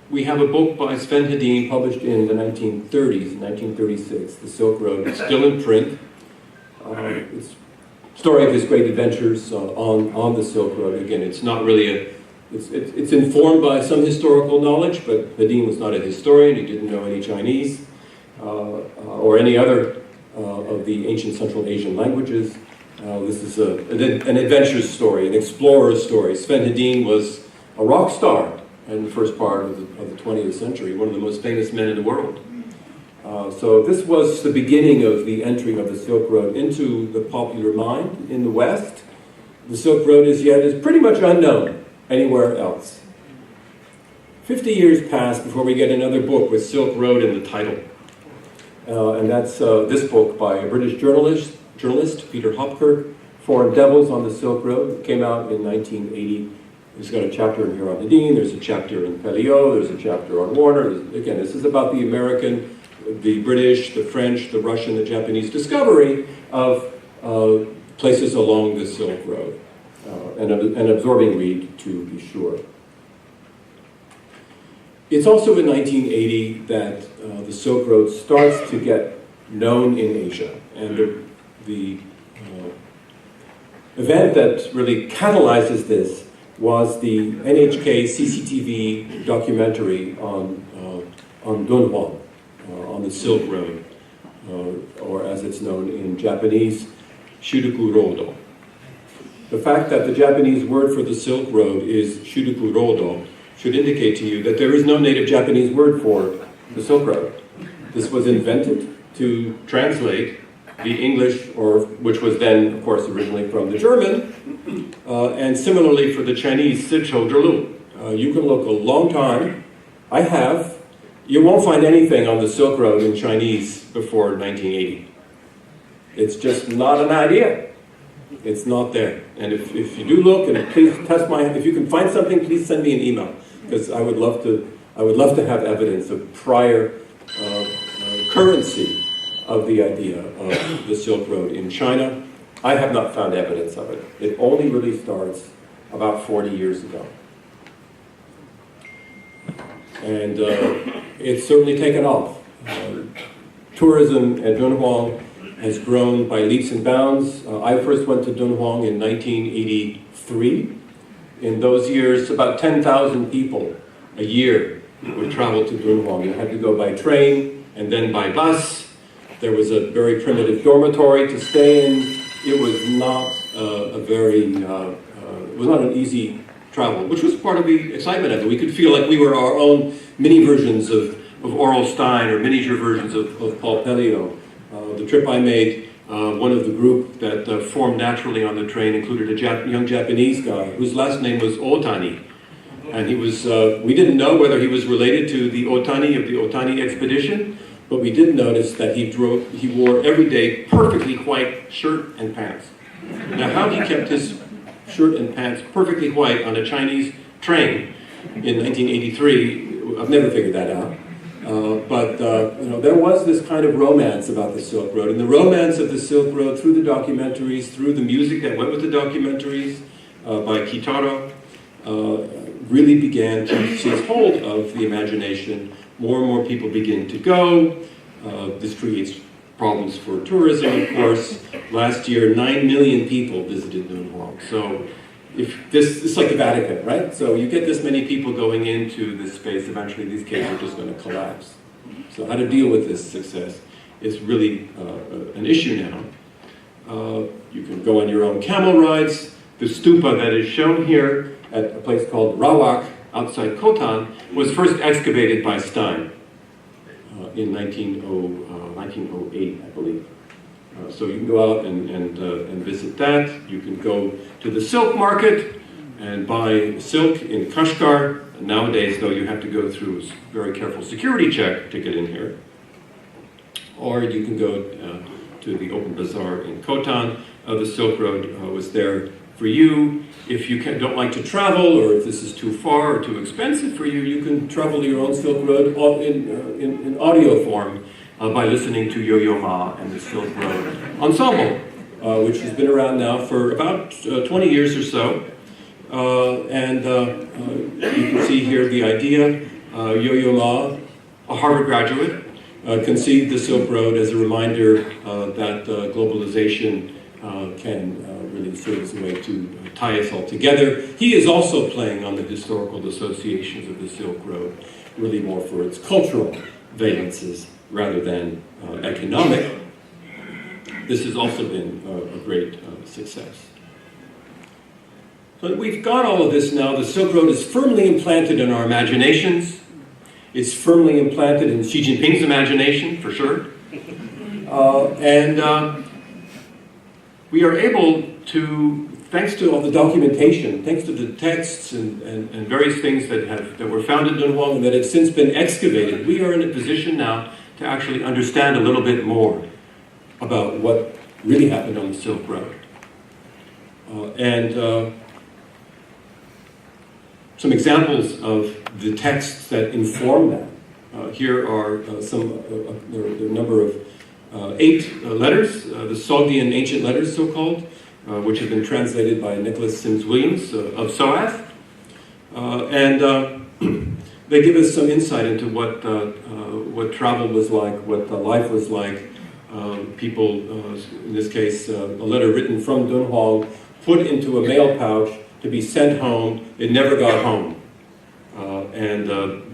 we have a book by Sven Hedin published in the 1930s, 1936, The Silk Road. It's still in print. It's the story of his great adventures on the Silk Road. Again, it's not really it's informed by some historical knowledge, but Hedin was not a historian. He didn't know any Chinese or any other of the ancient Central Asian languages. This is an adventure story, an explorer's story. Sven Hedin was a rock star in the first part of the 20th century, one of the most famous men in the world. So this was the beginning of the entry of the Silk Road into the popular mind in the West. The Silk Road is pretty much unknown anywhere else. 50 years pass before we get another book with Silk Road in the title. And that's this book by a British journalist, Peter Hopkirk, Foreign Devils on the Silk Road. It came out in 1980. There's got a chapter in here on Hedin, there's a chapter in Pelliot, there's a chapter on Warner. Again, this is about the American, the British, the French, the Russian, the Japanese discovery of places along the Silk Road. An absorbing read, to be sure. It's also in 1980 that the Silk Road starts to get known in Asia. And the event that really catalyzes this was the NHK CCTV documentary on Dunhuang, on the Silk Road, or as it's known in Japanese, Shuruku Rodo. The fact that the Japanese word for the Silk Road is Shuruku Rodo should indicate to you that there is no native Japanese word for the Silk Road. This was invented to translate the English, which was then, of course, originally from the German, and similarly for the Chinese, Sichou Zhilu. You can look a long time. I have. You won't find anything on the Silk Road in Chinese before 1980. It's just not an idea. It's not there. And if you do look, and please test if you can find something, please send me an email, because I would love to have evidence of prior currency of the idea of the Silk Road in China. I have not found evidence of it. It only really starts about 40 years ago. And it's certainly taken off. Tourism at Dunhuang has grown by leaps and bounds. I first went to Dunhuang in 1983. In those years, about 10,000 people a year would travel to Dunhuang. You had to go by train and then by bus. There was a very primitive dormitory to stay in. It was not it was not an easy travel, which was part of the excitement of it. We could feel like we were our own mini versions of Aurel Stein or miniature versions of Paul Pelliot. The trip I made, one of the group that formed naturally on the train included a young Japanese guy whose last name was Otani. And he was, we didn't know whether he was related to the Otani of the Otani expedition, but we did notice that he wore every day perfectly white shirt and pants. Now, how he kept his shirt and pants perfectly white on a Chinese train in 1983, I've never figured that out. But there was this kind of romance about the Silk Road, and the romance of the Silk Road through the documentaries, through the music that went with the documentaries by Kitaro, really began to seize hold of the imagination. More and more people begin to go. This creates problems for tourism, of course. Last year, 9 million people visited Dunhuang. So if it's like the Vatican, right? So you get this many people going into this space, eventually these caves are just going to collapse. So how to deal with this success is really an issue now. You can go on your own camel rides. The stupa that is shown here at a place called Rawak outside Khotan was first excavated by Stein in 1908, I believe. So you can go out and visit that. You can go to the silk market and buy silk in Kashgar. Nowadays, though, you have to go through a very careful security check to get in here. Or you can go to the open bazaar in Khotan. The Silk Road was there for you. If you don't like to travel, or if this is too far or too expensive for you, you can travel your own Silk Road in audio form by listening to Yo-Yo Ma and the Silk Road Ensemble, which has been around now for about 20 years or so. You can see here the idea. Yo-Yo Ma, a Harvard graduate, conceived the Silk Road as a reminder that globalization can really serve as a way to tie us all together. He is also playing on the historical associations of the Silk Road, really more for its cultural valences rather than economic. This has also been a great success. But we've got all of this now. The Silk Road is firmly implanted in our imaginations. It's firmly implanted in Xi Jinping's imagination, for sure. We are able to, thanks to all the documentation, thanks to the texts and various things that were found in Dunhuang and that have since been excavated, we are in a position now to actually understand a little bit more about what really happened on the Silk Road. Some examples of the texts that inform that. Here are there are a number of 8 letters, the Sogdian ancient letters, so-called, which have been translated by Nicholas Sims Williams of SOAS. They give us some insight into what travel was like, what life was like. People, in this case, a letter written from Dunhuang, put into a mail pouch to be sent home. It never got home.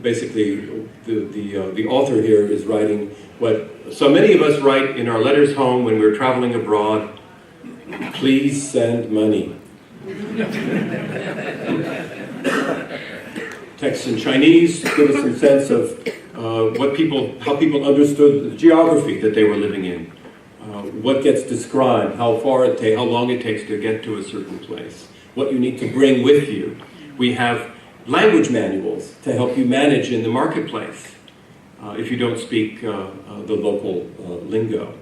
Basically, the author here is writing what so many of us write in our letters home when we're traveling abroad: please send money. Texts in Chinese give us some sense of how people understood the geography that they were living in. What gets described, how long it takes to get to a certain place, what you need to bring with you. We have language manuals to help you manage in the marketplace if you don't speak the local lingo.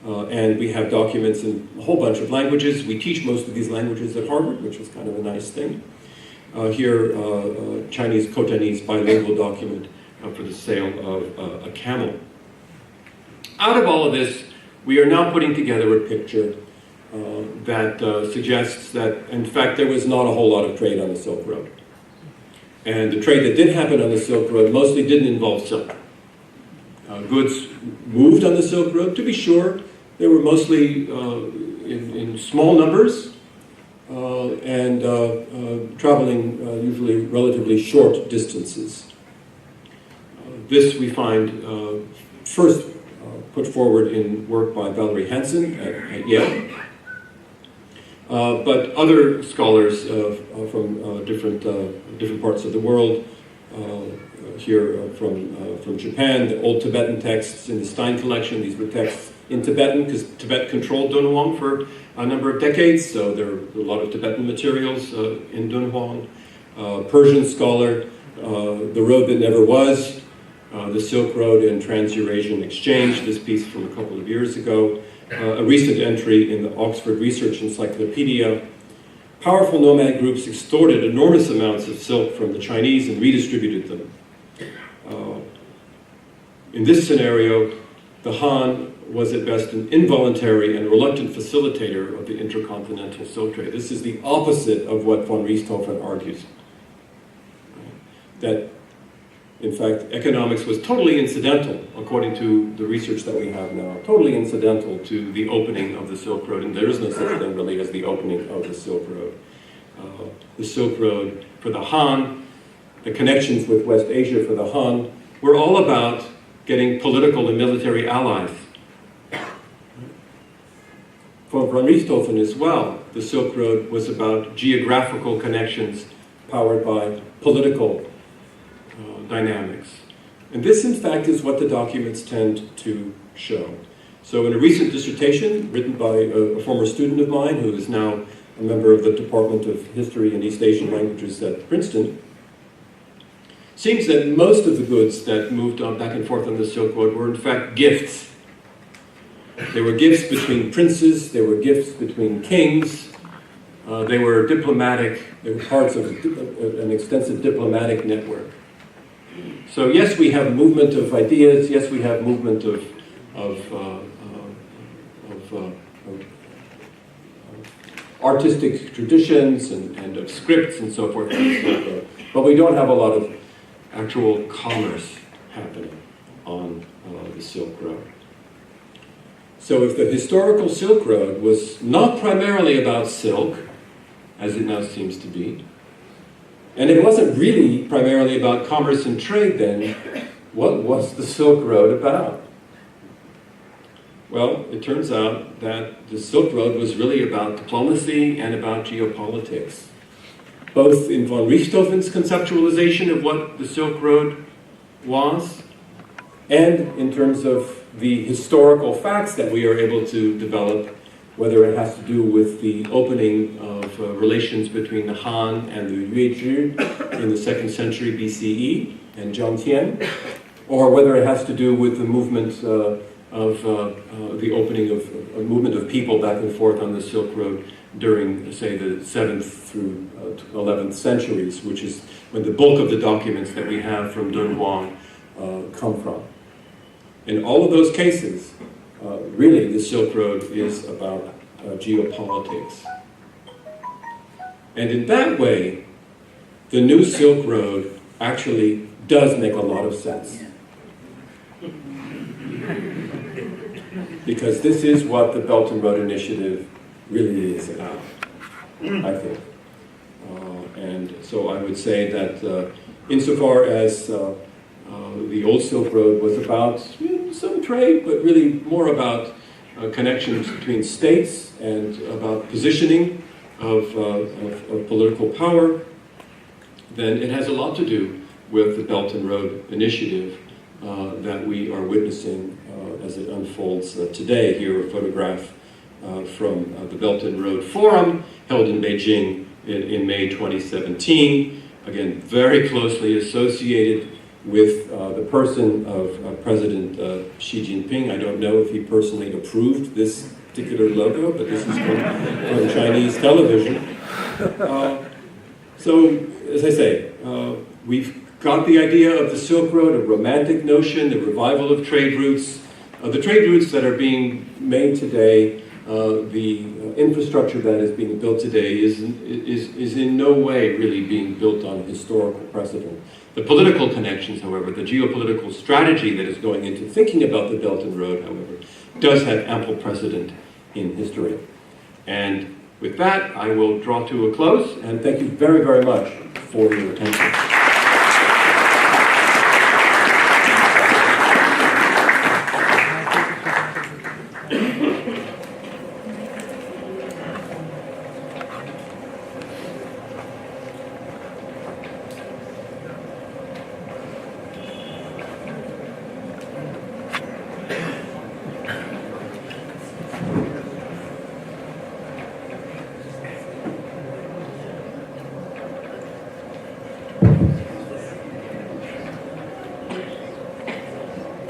And we have documents in a whole bunch of languages. We teach most of these languages at Harvard, which is kind of a nice thing. Here, Chinese Khotanese bilingual document for the sale of a camel. Out of all of this, we are now putting together a picture that suggests that, in fact, there was not a whole lot of trade on the Silk Road. And the trade that did happen on the Silk Road mostly didn't involve silk. Goods moved on the Silk Road, to be sure. They were mostly in small numbers and traveling usually relatively short distances. This we find first put forward in work by Valerie Hansen at Yale. But other scholars from different parts of the world, here from Japan, the old Tibetan texts in the Stein collection. These were texts in Tibetan because Tibet controlled Dunhuang for a number of decades, so there are a lot of Tibetan materials in Dunhuang. Persian scholar, The Road That Never Was, The Silk Road and Trans-Eurasian Exchange, this piece from a couple of years ago, a recent entry in the Oxford Research Encyclopedia. Powerful nomad groups extorted enormous amounts of silk from the Chinese and redistributed them. In this scenario, the Han was at best an involuntary and reluctant facilitator of the intercontinental silk trade. This is the opposite of what von Richthofen argues. That, in fact, economics was totally incidental, according to the research that we have now, totally incidental to the opening of the Silk Road, and there is no such thing really as the opening of the Silk Road. The Silk Road for the Han, the connections with West Asia for the Han, were all about getting political and military allies. For von Richthofen as well, the Silk Road was about geographical connections powered by political dynamics. And this, in fact, is what the documents tend to show. So in a recent dissertation written by a former student of mine who is now a member of the Department of History and East Asian Languages at Princeton, seems that most of the goods that moved on back and forth on the Silk Road were in fact gifts. They were gifts between princes, they were gifts between kings, they were diplomatic, they were parts of an extensive diplomatic network. So yes, we have movement of ideas, yes, we have movement of artistic traditions and of scripts and so forth, but we don't have a lot of actual commerce happening on the Silk Road. So if the historical Silk Road was not primarily about silk, as it now seems to be, and it wasn't really primarily about commerce and trade then, what was the Silk Road about? Well, it turns out that the Silk Road was really about diplomacy and about geopolitics, both in von Richthofen's conceptualization of what the Silk Road was, and in terms of the historical facts that we are able to develop, whether it has to do with the opening of relations between the Han and the Yuezhi in the 2nd century BCE and Zhangtian, or whether it has to do with the movement of the opening of a movement of people back and forth on the Silk Road during, say, the 7th through 11th centuries, which is when the bulk of the documents that we have from Dunhuang come from. In all of those cases, really the Silk Road is about geopolitics. And in that way, the new Silk Road actually does make a lot of sense. Because this is what the Belt and Road Initiative really is about, I think. And so I would say that insofar as the old Silk Road was about some trade, but really more about connections between states and about positioning of political power, then it has a lot to do with the Belt and Road Initiative that we are witnessing as it unfolds today. Here, a photograph from the Belt and Road Forum held in Beijing in May 2017. Again, very closely associated with the person of President Xi Jinping. I don't know if he personally approved this particular logo, but this is from Chinese television. So, as I say, we've got the idea of the Silk Road, a romantic notion, the revival of trade routes. The trade routes that are being made today, the infrastructure that is being built today is in no way really being built on historical precedent. The political connections, however, the geopolitical strategy that is going into thinking about the Belt and Road, however, does have ample precedent in history. And with that, I will draw to a close, and thank you very, very much for your attention.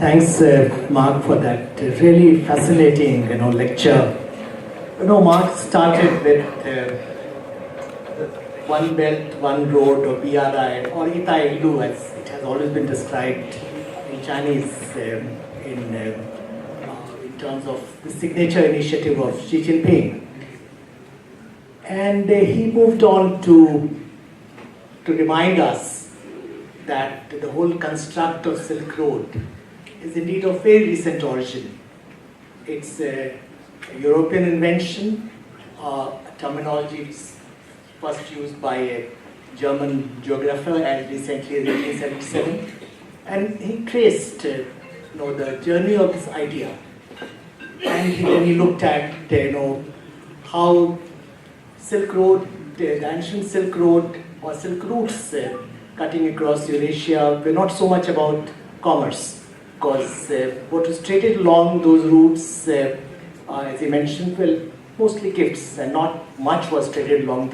Thanks, Mark, for that really fascinating, lecture. Mark started with One Belt, One Road, or BRI, or Itai Ilu, as it has always been described in Chinese, in terms of the signature initiative of Xi Jinping. And he moved on to remind us that the whole construct of Silk Road is indeed of very recent origin. It's a European invention, terminology first used by a German geographer as recently as 1877, and he traced the journey of this idea, and then he looked at how Silk Road, the ancient Silk Road or Silk routes cutting across Eurasia were not so much about commerce, because what was traded along those routes, as he mentioned, well, mostly gifts, and not much was traded along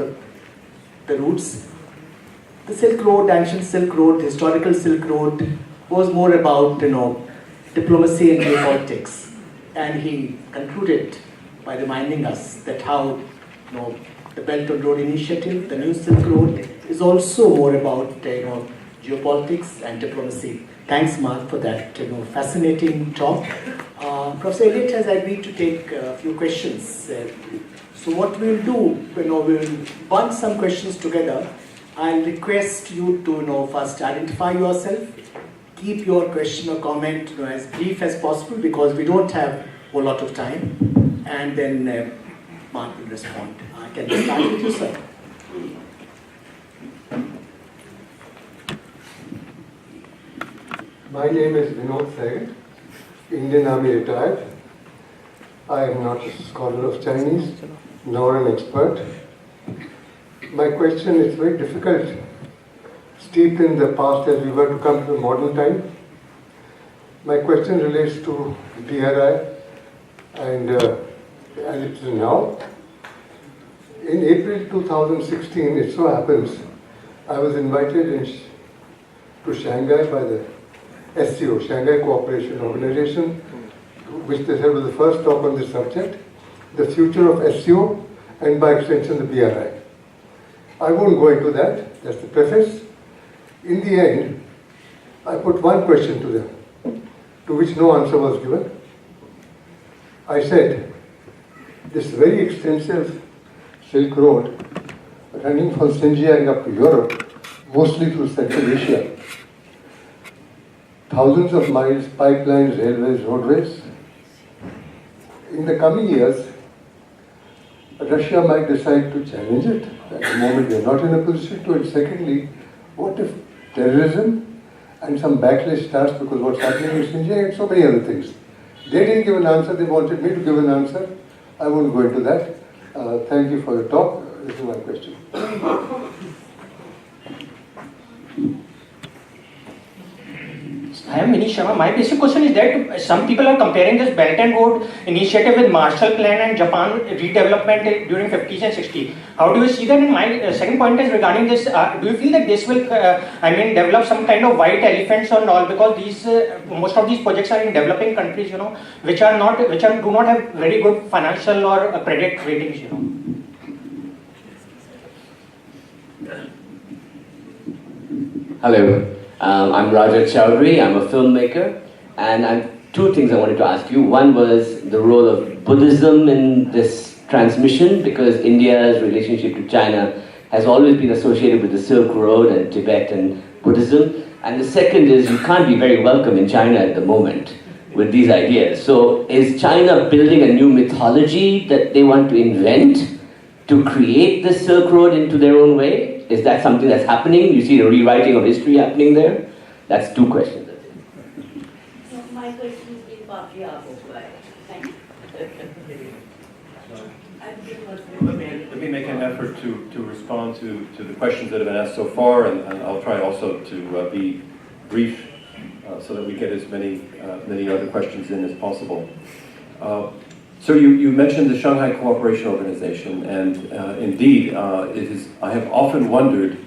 the routes. The Silk Road, ancient Silk Road, historical Silk Road, was more about diplomacy and geopolitics, and he concluded by reminding us that how the Belt and Road Initiative, the new Silk Road, is also more about geopolitics and diplomacy. Thanks, Mark, for that fascinating talk. Professor Elliott has agreed to take a few questions. So what we'll do, we'll bunch some questions together. I'll request you to first identify yourself, keep your question or comment as brief as possible, because we don't have a whole lot of time, and then Mark will respond. I can start with you, sir. My name is Vinod Sehgal, Indian Army retired. I am not a scholar of Chinese, nor an expert. My question is very difficult, steeped in the past as we were to come to the modern time. My question relates to BRI and as it is now. In April 2016, it so happens, I was invited to Shanghai by the SCO, Shanghai Cooperation Organization, which they said was the first talk on this subject, the future of SCO, and by extension the BRI. I won't go into that, that's the preface. In the end, I put one question to them, to which no answer was given. I said, this very extensive Silk Road, running from Xinjiang up to Europe, mostly through Central Asia, thousands of miles, pipelines, railways, roadways. In the coming years, Russia might decide to challenge it. At the moment, we are not in a position to. And secondly, what if terrorism and some backlash starts because what's happening in Xinjiang and so many other things? They didn't give an answer. They wanted me to give an answer. I won't go into that. Thank you for your talk. This is my question. I am Manish Sharma. My basic question is that some people are comparing this Belt and Road initiative with Marshall Plan and Japan redevelopment during 50s and 60s. How do you see that? And my second point is regarding this. Do you feel that this will, develop some kind of white elephants and all? Because these, most of these projects are in developing countries, which do not have very good financial or credit ratings, Hello. I'm Raja Chowdhury, I'm a filmmaker, and two things I wanted to ask you. One was the role of Buddhism in this transmission, because India's relationship to China has always been associated with the Silk Road and Tibetan Buddhism. And the second is you can't be very welcome in China at the moment with these ideas. So is China building a new mythology that they want to invent to create the Silk Road into their own way? Is that something that's happening? You see the rewriting of history happening there? That's two questions. So my question has been partly asked by. Thank you. Let me make an effort to respond to the questions that have been asked so far, and I'll try also to be brief so that we get as many other questions in as possible. So you mentioned the Shanghai Cooperation Organization, and indeed, I have often wondered,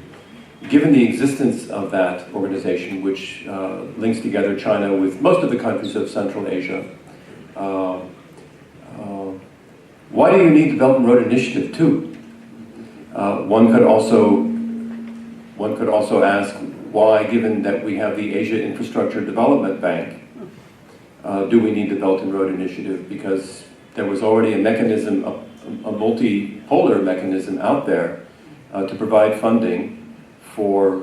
given the existence of that organization, which links together China with most of the countries of Central Asia, why do you need the Belt and Road Initiative too? One could also ask why, given that we have the Asia Infrastructure Development Bank, do we need the Belt and Road Initiative? Because there was already a mechanism, a multipolar mechanism out there to provide funding for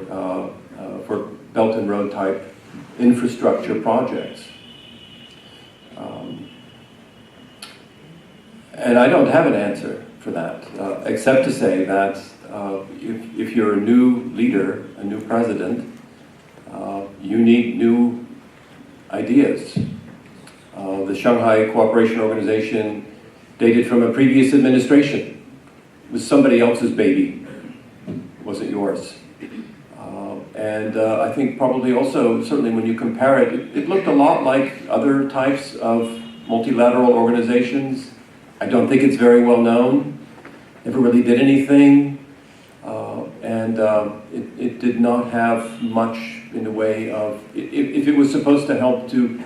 Belt and Road type infrastructure projects. And I don't have an answer for that, except to say that if you're a new leader, a new president, you need new ideas. The Shanghai Cooperation Organization dated from a previous administration. It was somebody else's baby. It wasn't yours. And I think probably also, certainly when you compare it, it looked a lot like other types of multilateral organizations. I don't think it's very well known. Never really did anything. It did not have much in the way of, if it was supposed to help to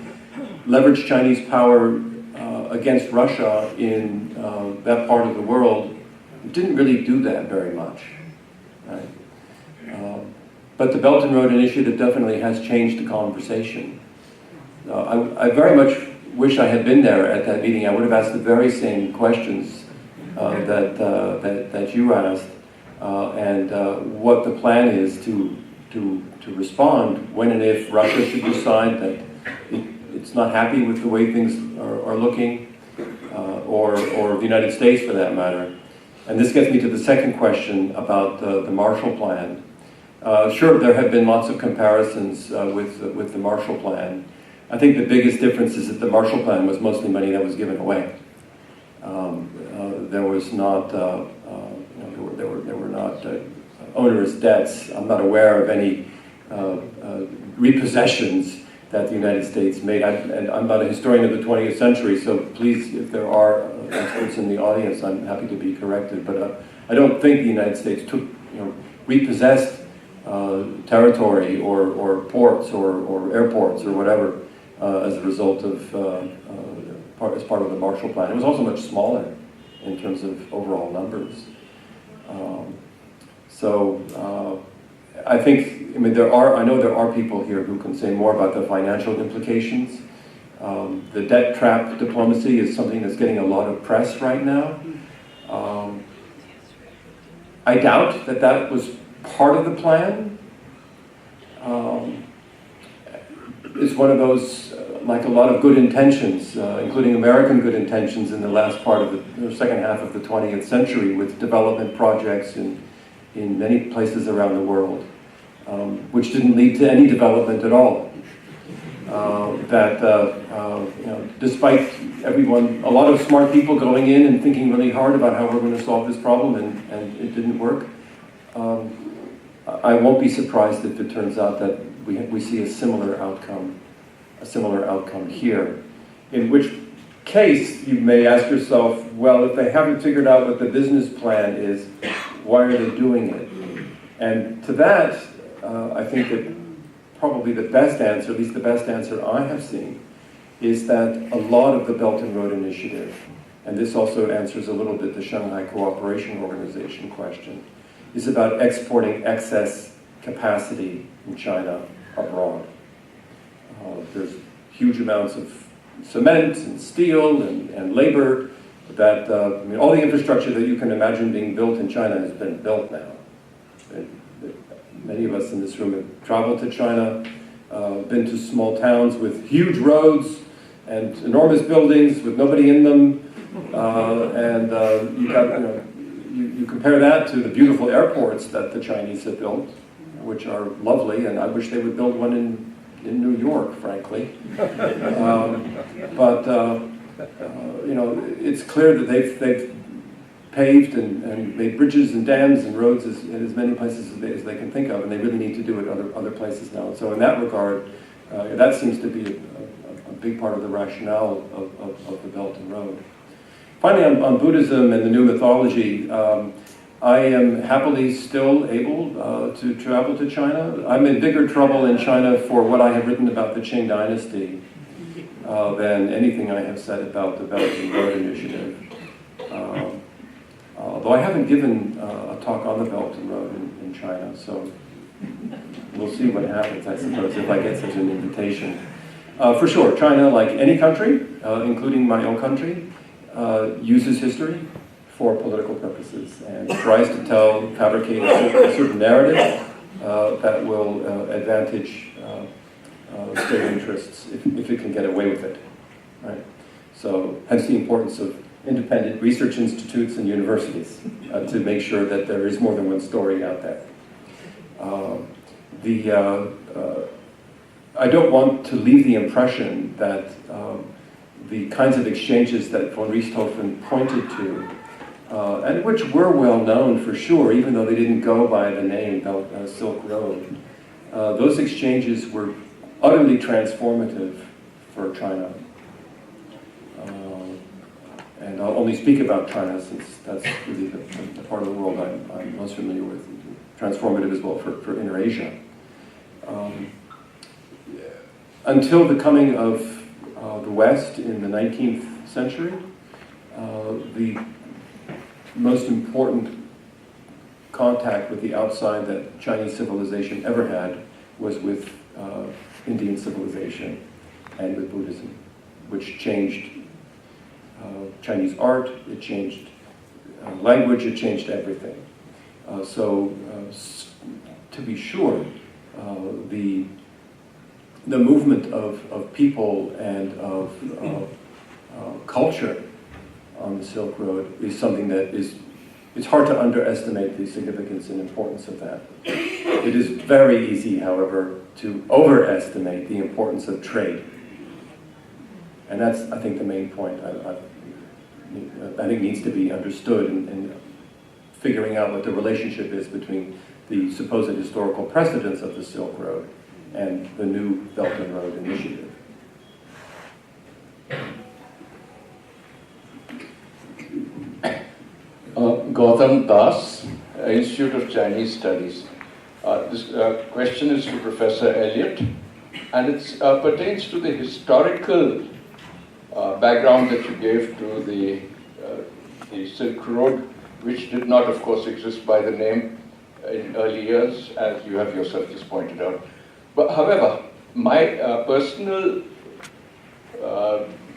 leverage Chinese power against Russia in that part of the world, it didn't really do that very much. Right? But the Belt and Road Initiative definitely has changed the conversation. I very much wish I had been there at that meeting. I would have asked the very same questions that you asked, and what the plan is to respond when and if Russia should decide that it's not happy with the way things are looking, or the United States for that matter. And this gets me to the second question about the Marshall Plan. Sure, there have been lots of comparisons with the Marshall Plan. I think the biggest difference is that the Marshall Plan was mostly money that was given away. There was not, there were not onerous debts. I'm not aware of any repossessions that the United States made. And I'm not a historian of the 20th century, so please, if there are experts in the audience, I'm happy to be corrected. But I don't think the United States took, repossessed territory or ports or airports or whatever as a result of, as part of the Marshall Plan. It was also much smaller in terms of overall numbers. I think, I know there are people here who can say more about the financial implications. The debt trap diplomacy is something that's getting a lot of press right now. I doubt that was part of the plan. It's one of those, like a lot of good intentions, including American good intentions in the last part of the second half of the 20th century with development projects in many places around the world, which didn't lead to any development at all. Despite everyone, a lot of smart people going in and thinking really hard about how we're going to solve this problem, and it didn't work. I won't be surprised if it turns out that we see a similar outcome here. In which case, you may ask yourself, well, if they haven't figured out what the business plan is, why are they doing it? And to that, I think that probably the best answer, at least the best answer I have seen, is that a lot of the Belt and Road Initiative, and this also answers a little bit the Shanghai Cooperation Organization question, is about exporting excess capacity in China abroad. There's huge amounts of cement and steel and labor that, all the infrastructure that you can imagine being built in China has been built now. Many of us in this room have traveled to China, been to small towns with huge roads and enormous buildings with nobody in them, you compare that to the beautiful airports that the Chinese have built, which are lovely, and I wish they would build one in New York, frankly. It's clear that they've paved and made bridges and dams and roads in as many places as they can think of, and they really need to do it other places now. And so in that regard, that seems to be a big part of the rationale of the Belt and Road. Finally, on Buddhism and the new mythology, I am happily still able to travel to China. I'm in bigger trouble in China for what I have written about the Qing Dynasty than anything I have said about the Belt and Road Initiative. Although I haven't given a talk on the Belt and Road in China, so we'll see what happens, I suppose, if I get such an invitation. For sure, China, like any country, including my own country, uses history for political purposes and tries to fabricate a certain narrative that will advantage state interests if it can get away with it, right? So hence the importance of independent research institutes and universities to make sure that there is more than one story out there. I don't want to leave the impression that the kinds of exchanges that von Richthofen pointed to, and which were well known for sure, even though they didn't go by the name Silk Road, those exchanges were utterly transformative for China. And I'll only speak about China since that's really the part of the world I'm most familiar with. Transformative as well for Eurasia. Until the coming of the West in the 19th century, the most important contact with the outside that Chinese civilization ever had was with Indian civilization and with Buddhism, which changed Chinese art, it changed language, it changed everything. To be sure, the movement of people and of culture on the Silk Road is something that it's hard to underestimate the significance and importance of that. It is very easy, however, to overestimate the importance of trade. And that's, I think, the main point I think needs to be understood in figuring out what the relationship is between the supposed historical precedents of the Silk Road and the new Belt and Road Initiative. Gautam Das, Institute of Chinese Studies. This question is to Professor Elliott, and it pertains to the historical background that you gave to the Silk Road, which did not, of course, exist by the name in early years, as you have yourself just pointed out. But however, my personal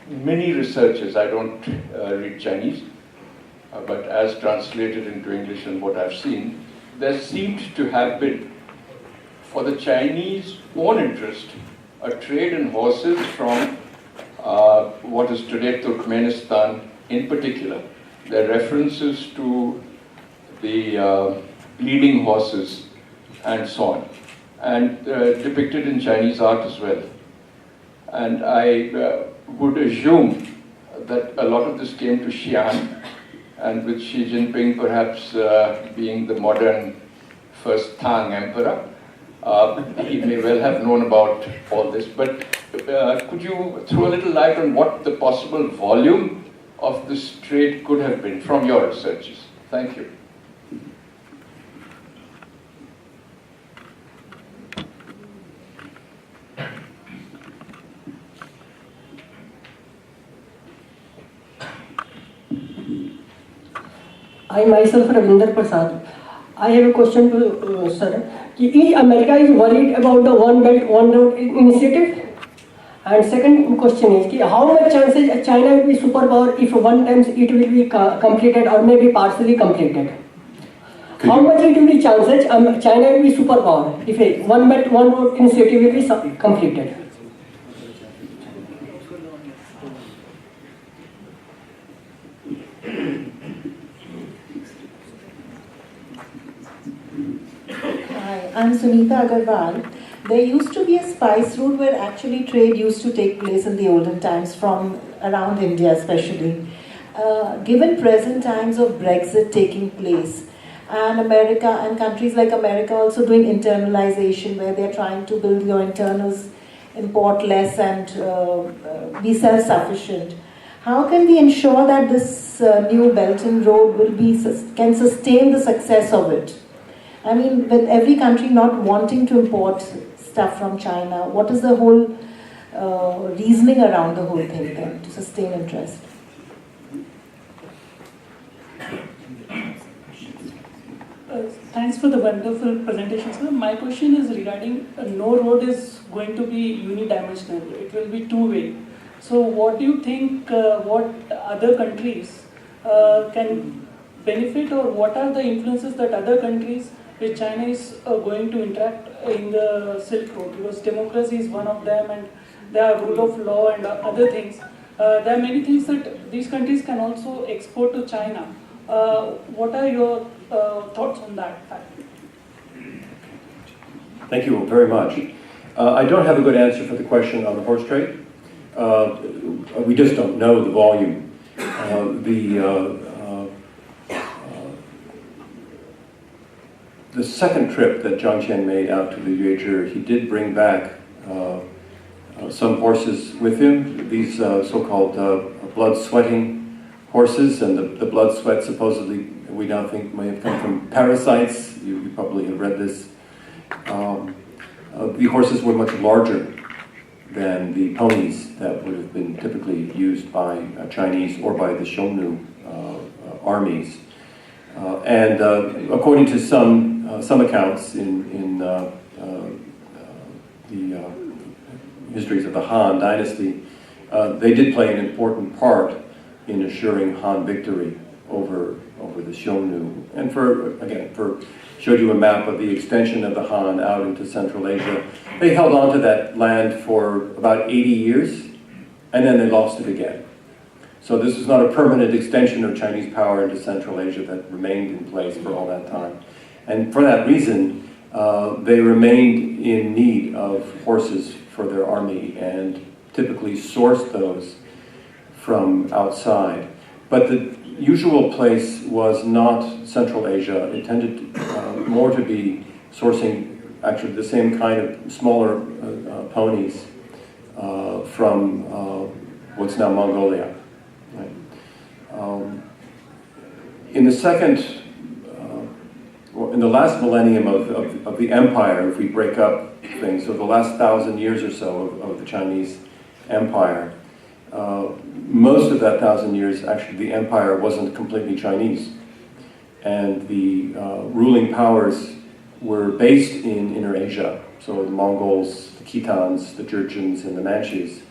mini researches, I don't read Chinese, but as translated into English and what I've seen, there seemed to have been, for the Chinese own interest, a trade in horses from what is today Turkmenistan in particular. There are references to the bleeding horses and so on, and depicted in Chinese art as well. And I would assume that a lot of this came to Xi'an, and with Xi Jinping perhaps being the modern first Tang emperor, he may well have known about all this. But could you throw a little light on what the possible volume of this trade could have been from your researches? Thank you. I myself, Ravinder Prasad. I have a question to sir. Is America is worried about the One Belt, One Road initiative? And second question is, how much chances China will be superpower if one time it will be completed or maybe partially completed? How much it will be chances China will be superpower if a One Belt, One Road initiative will be completed? I'm Sunita Agarwal. There used to be a spice route where actually trade used to take place in the olden times from around India especially. Given present times of Brexit taking place and America and countries like America also doing internalization where they're trying to build your internals, import less and be self-sufficient, How can we ensure that this new Belt and Road can sustain the success of it? I mean, with every country not wanting to import stuff from China, what is the whole reasoning around the whole thing then to sustain interest? Thanks for the wonderful presentation, sir. My question is regarding no road is going to be unidimensional. It will be two-way. So what do you think, what other countries can benefit, or what are the influences that other countries with China is going to interact in the Silk Road? Because democracy is one of them, and there are rule of law and other things. There are many things that these countries can also export to China. What are your thoughts on that fact? Thank you very much. I don't have a good answer for the question on the horse trade. We just don't know the volume. The second trip that Zhang Qian made out to the Eurasia, he did bring back some horses with him, these so-called blood-sweating horses, and the blood sweat supposedly we now think may have come from parasites. You probably have read this. The horses were much larger than the ponies that would have been typically used by Chinese or by the Xiongnu armies. And according to some accounts in the histories of the Han Dynasty, they did play an important part in assuring Han victory over the Xiongnu. And showed you a map of the extension of the Han out into Central Asia. They held on to that land for about 80 years, and then they lost it again. So this was not a permanent extension of Chinese power into Central Asia that remained in place for all that time. And for that reason, they remained in need of horses for their army and typically sourced those from outside. But the usual place was not Central Asia. It tended more to be sourcing actually the same kind of smaller ponies from what's now Mongolia. Right? In the last millennium of the empire, if we break up things, so the last 1,000 years or so of the Chinese empire, most of that 1,000 years, actually, the empire wasn't completely Chinese. And the ruling powers were based in Inner Asia, so the Mongols, the Khitans, the Jurchens, and the Manchus.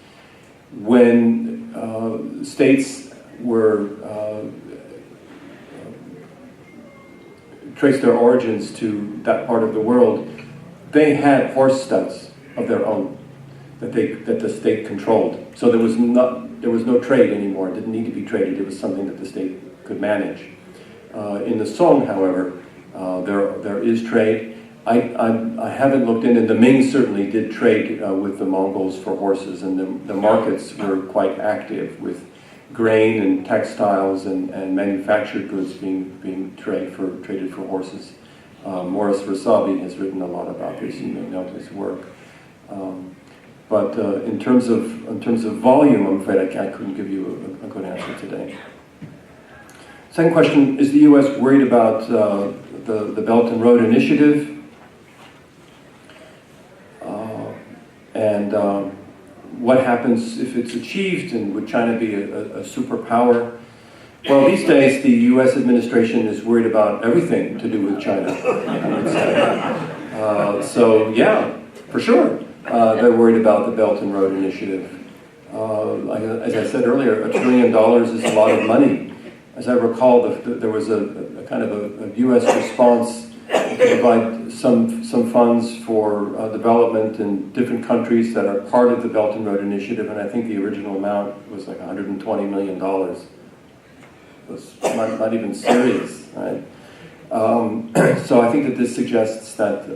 When states were traced their origins to that part of the world, they had horse studs of their own that the state controlled. So there was no trade anymore. It didn't need to be traded. It was something that the state could manage. In the Song, however, there is trade. I haven't looked in, and the Ming certainly did trade with the Mongols for horses, and the markets were quite active with grain and textiles and manufactured goods being traded for horses. Morris Rasabi has written a lot about this. You may know his work. But in terms of volume, I'm afraid I couldn't give you a good answer today. Second question: is the U.S. worried about the Belt and Road Initiative? And what happens if it's achieved, and would China be a superpower? Well, these days the U.S. administration is worried about everything to do with China, I would say. So yeah, for sure, they're worried about the Belt and Road Initiative. As I said earlier, $1 trillion is a lot of money. As I recall, there was a kind of a U.S. response to provide some funds for development in different countries that are part of the Belt and Road Initiative, and I think the original amount was like $120 million. It was not even serious, right? So I think that this suggests that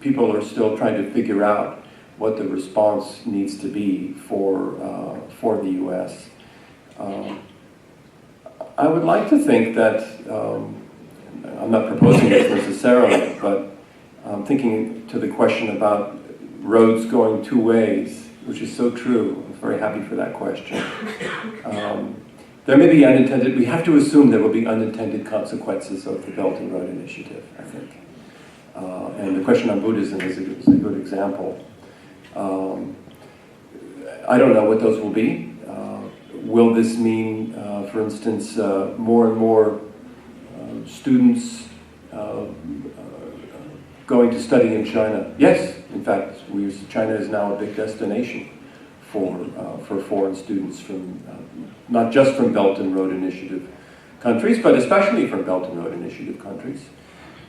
people are still trying to figure out what the response needs to be for the U.S. I would like to think that, I'm not proposing this necessarily, but I'm thinking to the question about roads going two ways. which is so true. I'm very happy for that question. There may be unintended, we have to assume there will be unintended consequences of the Belt and Road Initiative, I think. And the question on Buddhism is a good example. I don't know what those will be. Will this mean, for instance, more and more students going to study in China? Yes, in fact, China is now a big destination for foreign students from not just from Belt and Road Initiative countries, but especially from Belt and Road Initiative countries.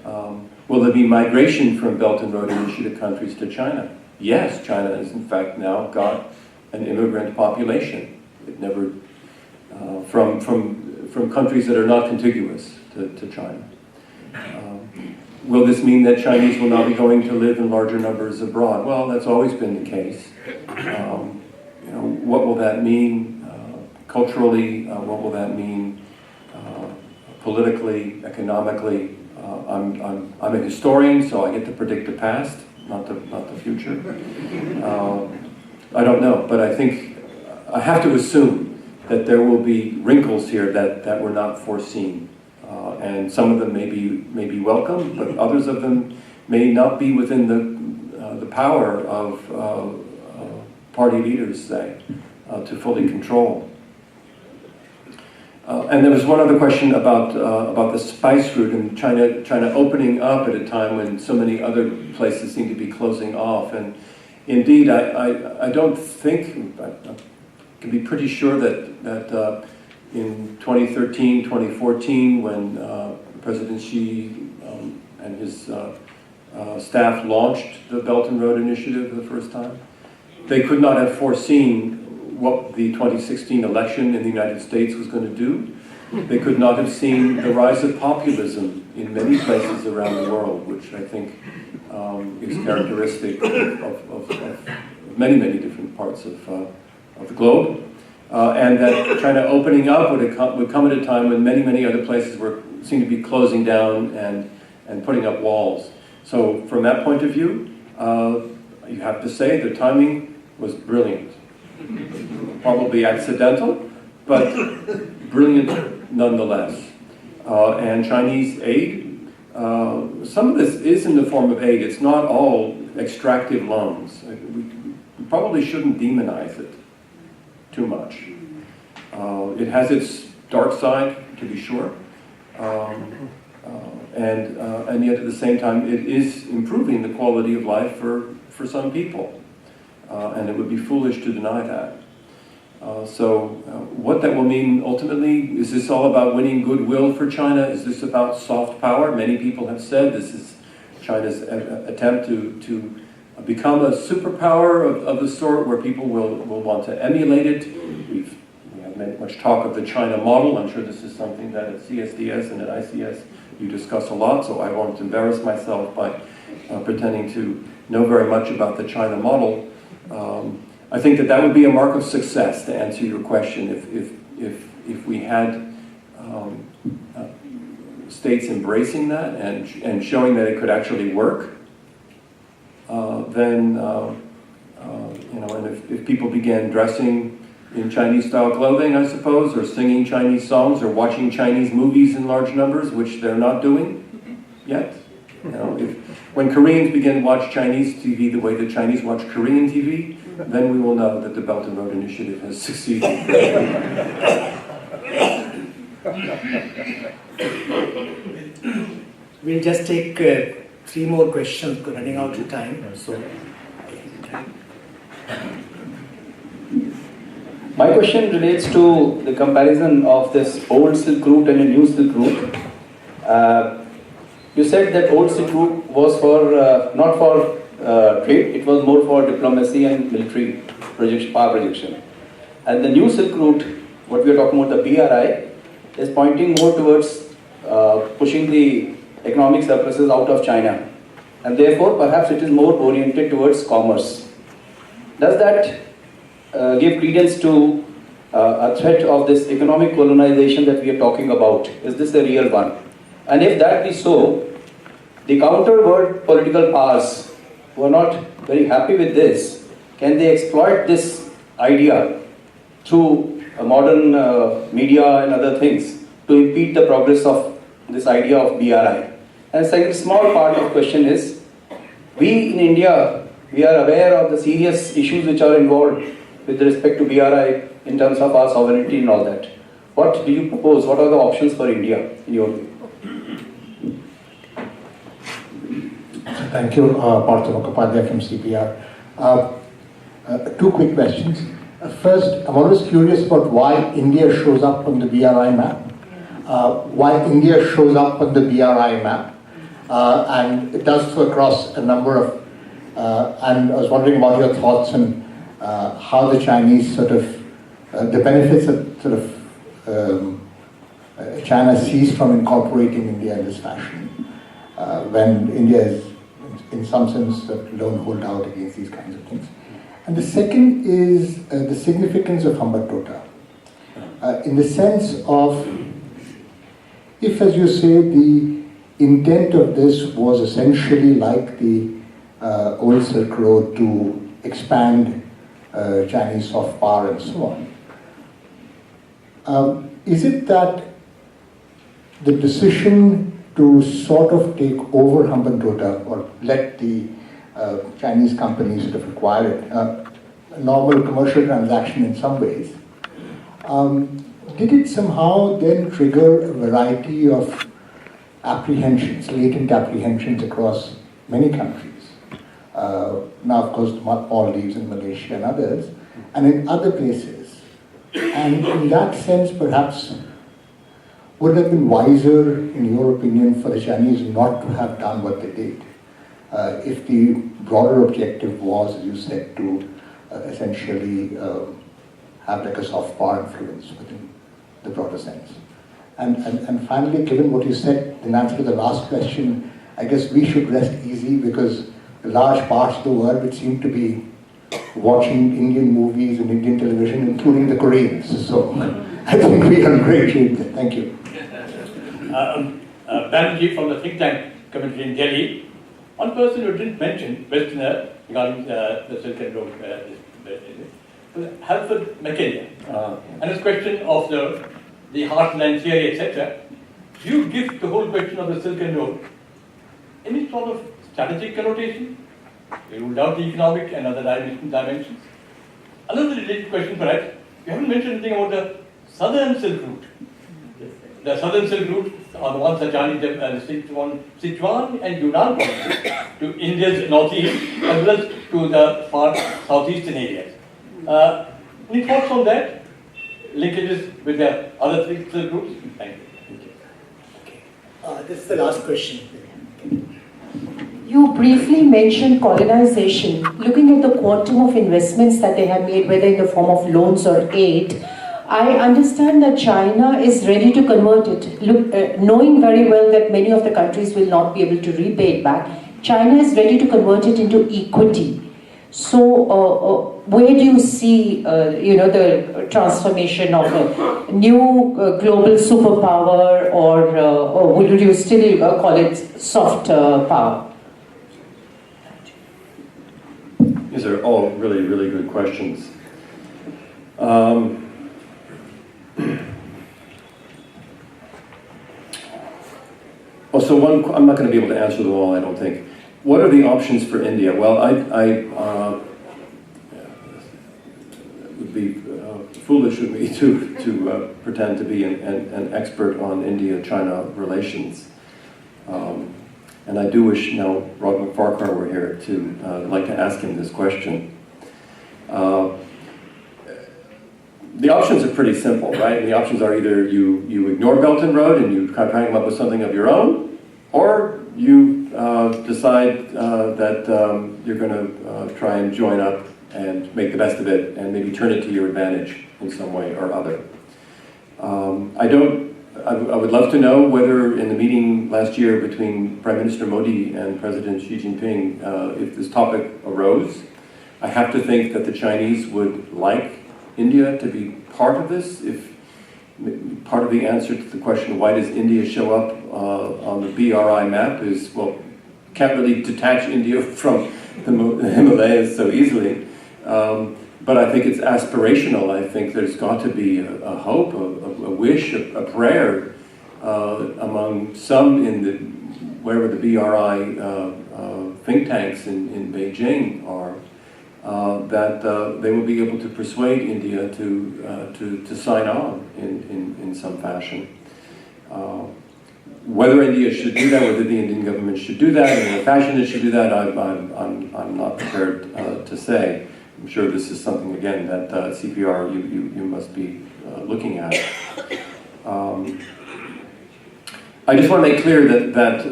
Will there be migration from Belt and Road Initiative countries to China? Yes, China has in fact now got an immigrant population. It never from countries that are not contiguous to China. Will this mean that Chinese will now be going to live in larger numbers abroad? Well, that's always been the case. What will that mean culturally? What will that mean politically, economically? I'm a historian, so I get to predict the past, not the future. I don't know, but I think I have to assume that there will be wrinkles here that were not foreseen. And some of them may be welcome, but others of them may not be within the power of party leaders, say, to fully control. And there was one other question about the spice route and China opening up at a time when so many other places seem to be closing off. And indeed, I don't think, I can be pretty sure that in 2013, 2014, when President Xi and his staff launched the Belt and Road Initiative for the first time, they could not have foreseen what the 2016 election in the United States was going to do. They could not have seen the rise of populism in many places around the world, which I think is characteristic of many, many different parts of the globe. And that China opening up would come at a time when many, many other places seemed to be closing down and putting up walls. So from that point of view, you have to say the timing was brilliant. Probably accidental, but brilliant nonetheless. And Chinese aid, some of this is in the form of aid. It's not all extractive loans. We probably shouldn't demonize it too much. It has its dark side, to be sure. And yet at the same time, it is improving the quality of life for some people. And it would be foolish to deny that. So what that will mean ultimately, is this all about winning goodwill for China? Is this about soft power? Many people have said this is China's attempt to become a superpower of the sort where people will want to emulate it. We have much talk of the China model. I'm sure this is something that at CSDS and at ICS you discuss a lot, so I won't embarrass myself by pretending to know very much about the China model. I think that would be a mark of success, to answer your question. If we had states embracing that and showing that it could actually work, then and if people began dressing in Chinese-style clothing, I suppose, or singing Chinese songs, or watching Chinese movies in large numbers, which they're not doing yet. When Koreans begin to watch Chinese TV the way the Chinese watch Korean TV, then we will know that the Belt and Road Initiative has succeeded. We'll just take 3 more questions, running out of time. So, my question relates to the comparison of this old Silk Route and a new Silk Route. You said that old Silk Route was not for trade, it was more for diplomacy and military power projection. And the new Silk Route, what we are talking about, the BRI, is pointing more towards pushing the economic surpluses out of China. And therefore, perhaps it is more oriented towards commerce. Does that give credence to a threat of this economic colonization that we are talking about? Is this a real one? And if that be so, the counter world political powers who are not very happy with this can they exploit this idea through modern media and other things to impede the progress of this idea of BRI? And second small part of the question is, we in India, we are aware of the serious issues which are involved with respect to BRI in terms of our sovereignty and all that. What do you propose? What are the options for India in your view? Thank you, Partha Mukhopadhyay from CPR. Two quick questions. First, I'm always curious about why India shows up on the BRI map. Why India shows up on the BRI map. And it does so across a number of, and I was wondering about your thoughts on how the Chinese sort of, the benefits that sort of China sees from incorporating India in this fashion, when India is, in some sense, a lone holdout against these kinds of things. And the second is the significance of Hambantota, in the sense of, if, as you say, the intent of this was essentially like the old Silk Road to expand Chinese soft power and so on. Is it that the decision to sort of take over Hambantota or let the Chinese companies sort of acquire it, a normal commercial transaction in some ways, did it somehow then trigger a variety of apprehensions, latent apprehensions across many countries? Now, of course, the Maldives and Malaysia and others, and in other places. And in that sense, perhaps, would it have been wiser, in your opinion, for the Chinese not to have done what they did, if the broader objective was, as you said, to essentially have like a soft power influence within the broader sense? And finally, given what you said in answer to the last question, I guess we should rest easy, because large parts of the world which seem to be watching Indian movies and Indian television, including the Koreans. So I think we are in great shape there. Thank you. Banerjee from the think tank community in Delhi. One person who didn't mention Westerner regarding the Silk Road was Alfred McKenna. And his question of the heartland theory, etc. Do you give the whole question of the Silk Road any sort of strategic connotation? You ruled out the economic and other dimensions. Another related question, perhaps, you haven't mentioned anything about the southern Silk Route. The southern Silk Route are the ones that Chinese distinct on Sichuan and Yunnan provinces to India's northeast, as well as to the far southeastern areas. Any thoughts on that? Linkages with the other three Silk routes? Thank you. This is the last question. You briefly mentioned colonization. Looking at the quantum of investments that they have made, whether in the form of loans or aid, I understand that China is ready to convert it. Knowing very well that many of the countries will not be able to repay it back, China is ready to convert it into equity. So, where do you see, the transformation of a new global superpower, or would you still call it soft power? These are all really, really good questions. So one, I'm not going to be able to answer them all, I don't think. What are the options for India? Well, it would be foolish of me to pretend to be an expert on India-China relations. And I do wish now Rod McFarquhar were here to like to ask him this question. The options are pretty simple, right? The options are either you ignore Belt and Road and you try to come up with something of your own, or you decide that you're going to try and join up and make the best of it and maybe turn it to your advantage in some way or other. I would love to know whether in the meeting last year between Prime Minister Modi and President Xi Jinping, if this topic arose. I have to think that the Chinese would like India to be part of this. If part of the answer to the question, why does India show up on the BRI map, is, well, can't really detach India from the Himalayas so easily. But I think it's aspirational. I think there's got to be a hope, a wish, a prayer among some in the wherever the BRI think tanks in Beijing are, that they will be able to persuade India to sign on in some fashion. Whether India should do that, whether the Indian government should do that, and in the fashion it should do that, I'm not prepared to say. I'm sure this is something, again, that CPR you must be looking at. I just want to make clear that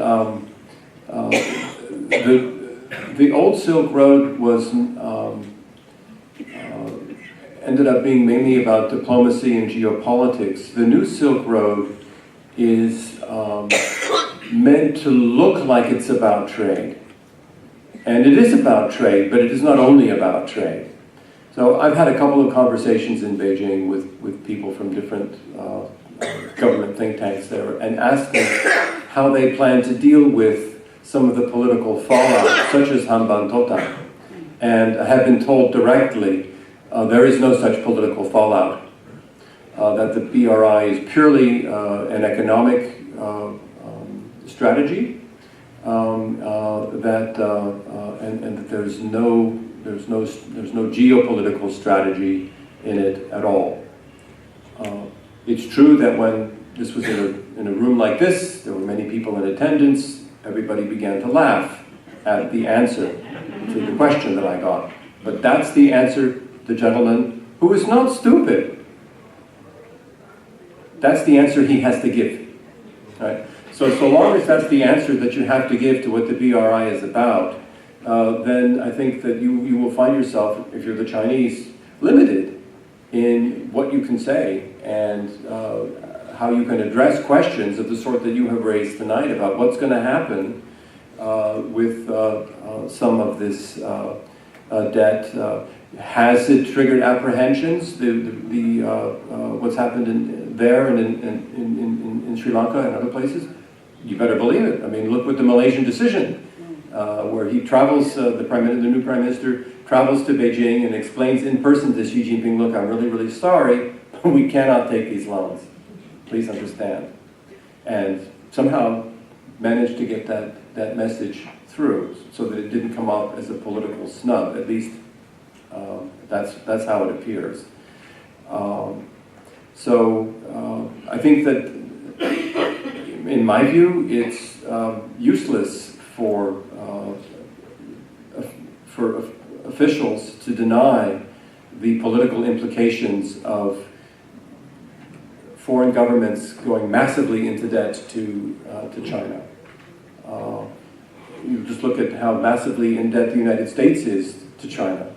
the old Silk Road was ended up being mainly about diplomacy and geopolitics. The new Silk Road is meant to look like it's about trade. And it is about trade, but it is not only about trade. So I've had a couple of conversations in Beijing with people from different government think tanks there and asked them how they plan to deal with some of the political fallout, such as Hanban Tota. And I have been told directly there is no such political fallout, that the BRI is purely an economic strategy, and that there's no geopolitical strategy in it at all. It's true that when this was in a room like this, there were many people in attendance. Everybody began to laugh at the answer to the question that I got. But that's the answer, the gentleman who is not stupid. That's the answer he has to give. Right? So long as that's the answer that you have to give to what the BRI is about, then I think that you will find yourself, if you're the Chinese, limited in what you can say and how you can address questions of the sort that you have raised tonight about what's going to happen with some of this debt. Has it triggered apprehensions? What's happened there and in Sri Lanka and other places? You better believe it. I mean, look with the Malaysian decision, where he travels, the new prime minister travels to Beijing and explains in person to Xi Jinping, look, I'm really, really sorry, but we cannot take these loans. Please understand. And somehow managed to get that message through so that it didn't come off as a political snub. At least that's how it appears. I think that, in my view, it's useless for officials to deny the political implications of foreign governments going massively into debt to China. You just look at how massively in debt the United States is to China.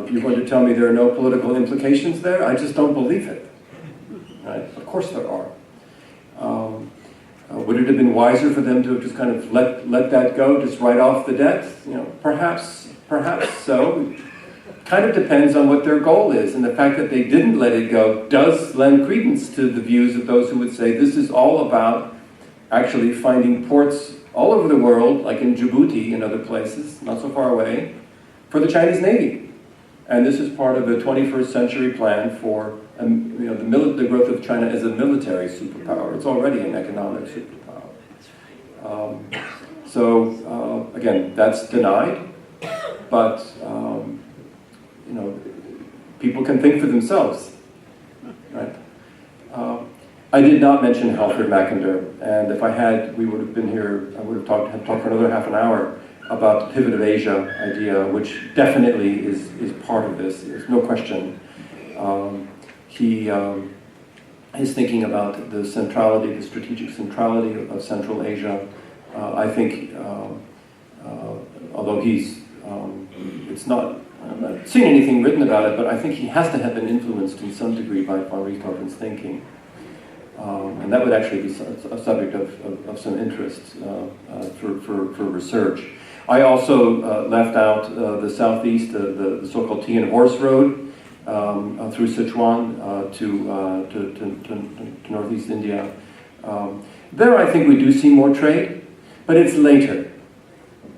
You're going to tell me there are no political implications there? I just don't believe it. Right? Of course there are. Would it have been wiser for them to just kind of let that go, just write off the debt? Perhaps so. Kind of depends on what their goal is, and the fact that they didn't let it go does lend credence to the views of those who would say this is all about actually finding ports all over the world, like in Djibouti and other places, not so far away, for the Chinese Navy. And this is part of the 21st century plan for the growth of China as a military superpower. It's already an economic superpower. Again, that's denied, but people can think for themselves, right? I did not mention Halford Mackinder, and if I had, we would have been here. I would have talked for another half an hour about the pivot of Asia idea, which definitely is part of this. There's no question. He is thinking about the centrality, the strategic centrality of Central Asia. I think, although it's not. I've not seen anything written about it, but I think he has to have been influenced in some degree by von Richthofen's thinking. And that would actually be a subject of some interest for research. I also left out the southeast, the so-called Tea and Horse Road through Sichuan to northeast India. There I think we do see more trade, but it's later.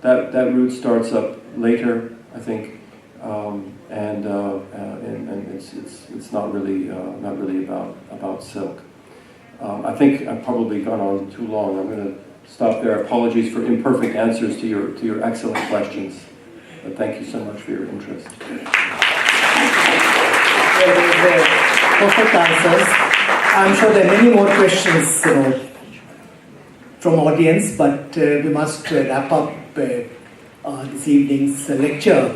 That route starts up later, I think. and it's not really about silk. I think I've probably gone on too long. I'm going to stop there. Apologies for imperfect answers to your excellent questions, but thank you so much for your interest. Perfect answers. I'm sure there are many more questions, from audience, but we must wrap up this evening's lecture.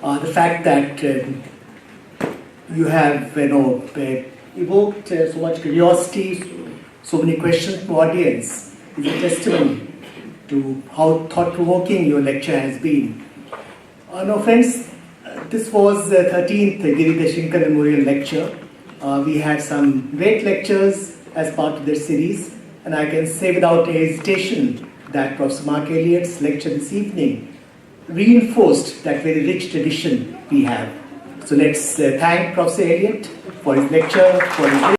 The fact that you have, evoked so much curiosity, so many questions from audience is a testimony to how thought-provoking your lecture has been. Now, friends, this was the 13th Girida Shankar Memorial Lecture. We had some great lectures as part of this series, and I can say without hesitation that Professor Mark Elliott's lecture this evening reinforced that very rich tradition we have. So let's thank Professor Elliott for his lecture, for his